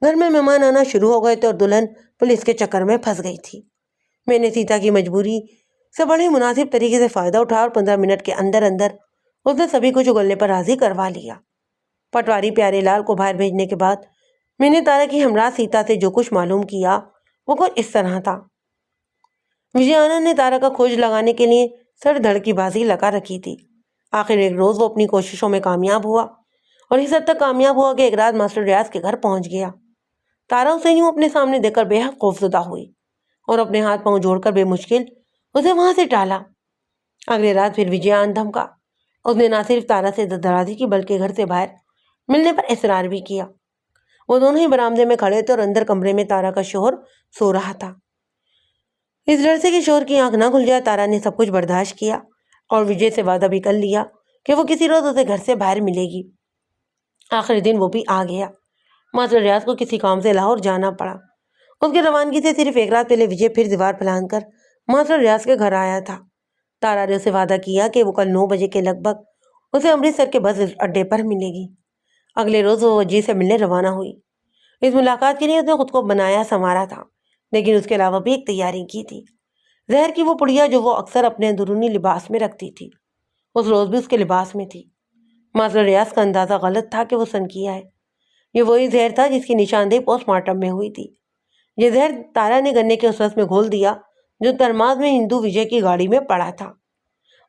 A: گھر میں مہمان آنا شروع ہو گئے تھے اور دلہن پولیس کے چکر میں پھنس گئی تھی۔ میں نے سیتا کی مجبوری سے بڑے مناسب طریقے سے فائدہ اٹھایا اور 15 منٹ کے اندر اندر اس نے سبھی کچھ اگلنے پر راضی کروا لیا۔ پٹواری پیارے لال کو باہر بھیجنے کے بعد میں نے تارا کی ہمراہ سیتا سے جو کچھ معلوم کیا وہ کچھ اس طرح تھا۔ وجے آنند نے تارا کا کھوج لگانے کے لیے سر دھڑ کی بازی لگا رکھی تھی۔ آخر ایک روز وہ اپنی کوششوں میں کامیاب ہوا اور اس حد تک کامیاب ہوا کہ ایک رات ماسٹر ریاض کے گھر پہنچ گیا۔ تارا اسے یوں اپنے سامنے دیکھ کر بے حد خوفزدہ ہوئی اور اپنے ہاتھ پاؤں جوڑ کر بے مشکل اسے وہاں سے ٹالا۔ اگلے رات پھر وجے آنند دھمکا۔ اس نے نہ صرف تارا سے درازی کی بلکہ گھر سے باہر ملنے پر اصرار بھی کیا۔ وہ دونوں ہی برآمدے میں کھڑے تھے اور اندر کمرے میں تارا کا شوہر سو رہا تھا۔ اس ڈر سے کہ شوہر کی آنکھ نہ کھل جائے تارا نے سب کچھ برداشت کیا اور وجے سے وعدہ بھی کر لیا کہ وہ کسی روز اسے گھر سے باہر ملے گی۔ آخری دن وہ بھی آ گیا۔ ماسٹر ریاض کو کسی کام سے لاہور جانا پڑا۔ اس کی روانگی سے صرف ایک رات پہلے وجے پھر دیوار پھلانگ کر ماسٹر ریاض کے گھر آیا تھا۔ تارا نے اسے وعدہ کیا کہ وہ کل 9 بجے کے لگ بھگ اسے امرتسر کے بس اڈے پر ملے گی۔ اگلے روز وہ وجے سے ملنے روانہ ہوئی۔ اس ملاقات کے لیے اس نے خود کو بنایا سنوارا تھا، لیکن اس کے علاوہ بھی ایک تیاری کی تھی۔ زہر کی وہ پڑیا جو وہ اکثر اپنے اندرونی لباس میں رکھتی تھی، اس روز بھی اس کے لباس میں تھی۔ ماسٹر ریاض کا اندازہ غلط تھا کہ وہ سنکیا ہے۔ یہ وہی زہر تھا جس کی نشاندہی پوسٹ مارٹم میں ہوئی تھی۔ یہ زہر تارا نے گنے کے اس رس میں گھول دیا جو ترماز میں ہندو وجے کی گاڑی میں پڑا تھا۔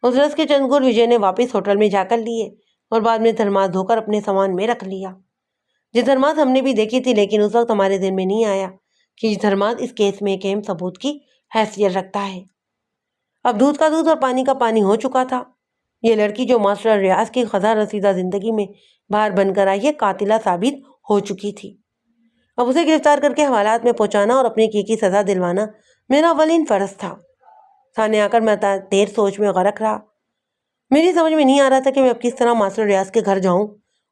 A: اس رس کے چند گھونٹ وجے نے واپس ہوٹل میں جا کر لیے اور بعد میں تھرماس دھو کر اپنے سامان میں رکھ لیا۔ یہ تھرماس ہم نے بھی دیکھی تھی، لیکن اس وقت ہمارے ذہن میں نہیں آیا کہ یہ تھرماس اس کیس میں ایک اہم ثبوت کی حیثیت رکھتا ہے۔ اب دودھ کا دودھ اور پانی کا پانی ہو چکا تھا۔ یہ لڑکی جو ماسٹر ریاض کی خزاں رسیدہ زندگی میں باہر بن کر آئی ہے، قاتلہ ثابت ہو چکی تھی۔ اب اسے گرفتار کر کے حوالات میں پہنچانا اور اپنے کی سزا دلوانا میرا اولین فرض تھا۔ سامنے آ کر میں دیر سوچ میں غرق رہا۔ میری سمجھ میں نہیں آ رہا تھا کہ میں اب کس طرح ماسٹر ریاض کے گھر جاؤں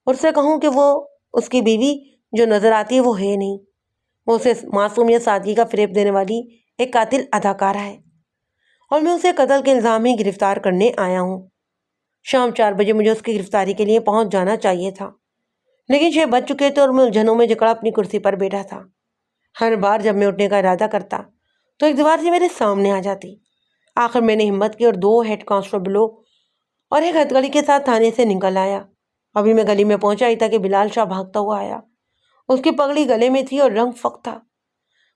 A: اور اسے کہوں کہ وہ اس کی بیوی جو نظر آتی ہے وہ ہے نہیں، وہ اسے معصومیت سادگی کا فریب دینے والی ایک قاتل اداکارہ ہے اور میں اسے قتل کے الزام میں گرفتار کرنے آیا ہوں۔ شام 4 بجے مجھے اس کی گرفتاری کے لیے پہنچ جانا چاہیے تھا، لیکن 6 بج چکے تھے اور میں الجھنوں میں جکڑا اپنی کرسی پر بیٹھا تھا۔ ہر بار جب میں اٹھنے کا ارادہ کرتا تو ایک دیوار سے میرے سامنے آ جاتی۔ آخر میں نے ہمت کی اور 2 ہیڈ کانسٹیبلوں اور ایک ہتھکڑی کے ساتھ تھانے سے نکل آیا۔ ابھی میں گلی میں پہنچا ہی تھا کہ بلال شاہ بھاگتا ہوا آیا۔ اس کی پگڑی گلے میں تھی اور رنگ فق تھا۔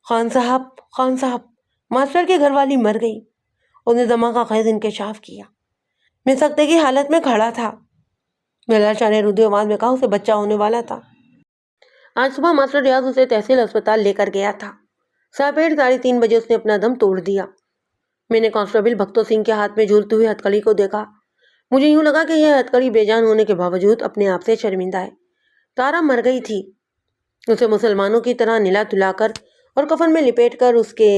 A: خان صاحب، ماسٹر کی گھر والی مر گئی۔ اس نے دھماکہ خیز انکشاف کیا۔ میں سکتے کی حالت میں کھڑا تھا۔ بلال شاہ نے رودی آواز میں کہا، اسے بچہ ہونے والا تھا۔ آج صبح ماسٹر ریاض اسے تحصیل اسپتال لے کر گیا تھا۔ 3:30 بجے اس نے اپنا دم توڑ دیا۔ میں نے کانسٹیبل بھگتو سنگھ کے ہاتھ میں جھولتی ہوئی ہتھکڑی کو دیکھا۔ مجھے یوں لگا کہ یہ ہتھکڑی بے جان ہونے کے باوجود اپنے آپ سے شرمندہ ہے۔ تارا مر گئی تھی۔ اسے مسلمانوں کی طرح نلا تلا کر اور کفن میں لپیٹ کر اس کے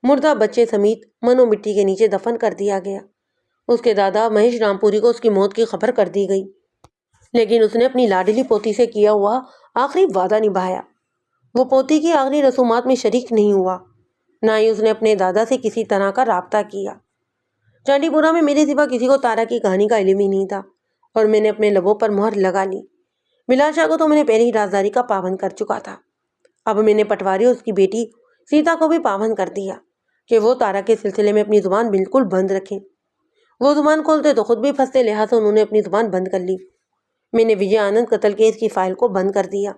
A: مردہ بچے سمیت منو مٹی کے نیچے دفن کر دیا گیا۔ اس کے دادا مہیش رام پوری کو اس کی موت کی خبر کر دی گئی، لیکن اس نے اپنی لاڈلی پوتی سے کیا ہوا آخری وعدہ نبھایا۔ وہ پوتی کی آخری رسومات میں شریک نہیں ہوا، نہ ہی اس نے اپنے دادا سے کسی طرح کا رابطہ کیا۔ چانڈی پورہ میں میرے سوا کسی کو تارا کی کہانی کا علم ہی نہیں تھا اور میں نے اپنے لبوں پر مہر لگا لی۔ بلال شاہ کو تو میں نے پہلے ہی رازداری کا پابند کر چکا تھا۔ اب میں نے پٹواری اور اس کی بیٹی سیتا کو بھی پابند کر دیا کہ وہ تارا کے سلسلے میں اپنی زبان بالکل بند رکھیں۔ وہ زبان کھولتے تو خود بھی پھنستے، لہٰذا انہوں نے اپنی زبان بند کر لی۔ میں نے وجے آنند قتل کیس کی فائل کو بند کر دیا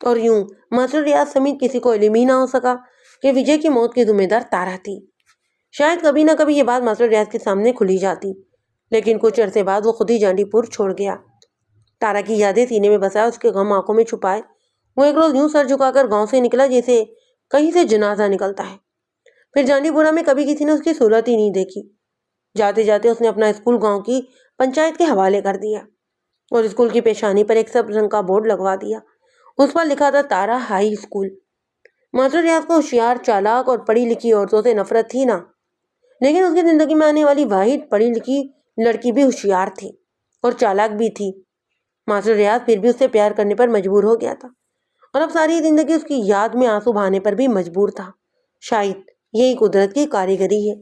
A: اور یوں ماسٹر ریاض سمیت کسی کو علم ہی نہ ہو سکا کہ وجے کی موت کی ذمہ دار تارا تھی۔ شاید کبھی نہ کبھی یہ بات ماسٹر ریاض کے سامنے کھلی جاتی، لیکن کچھ عرصے بعد وہ خود ہی جانڈی پور چھوڑ گیا۔ تارا کی یادیں سینے میں بسائے، اس کے غم آنکھوں میں چھپائے، وہ ایک روز یوں سر جھکا کر گاؤں سے نکلا جیسے کہیں سے جنازہ نکلتا ہے۔ پھر جانڈی پورہ میں کبھی کسی نے اس کی صورت ہی نہیں دیکھی۔ جاتے جاتے اس نے اپنا اسکول گاؤں کی پنچایت کے حوالے کر دیا اور اسکول کی پیشانی پر ایک سبز رنگ کا بورڈ لگوا دیا۔ اس پر لکھا تھا تارا ہائی اسکول۔ ماسٹر ریاض کو ہوشیار، چالاک اور پڑھی لکھی عورتوں سے نفرت تھی نا، لیکن اس کی زندگی میں آنے والی واحد پڑھی لکھی لڑکی بھی ہوشیار تھی اور چالاک بھی تھی۔ ماسٹر ریاض پھر بھی اس سے پیار کرنے پر مجبور ہو گیا تھا اور اب ساری زندگی اس کی یاد میں آنسو بہانے پر بھی مجبور تھا۔ شاید یہی قدرت کی کاریگری ہے۔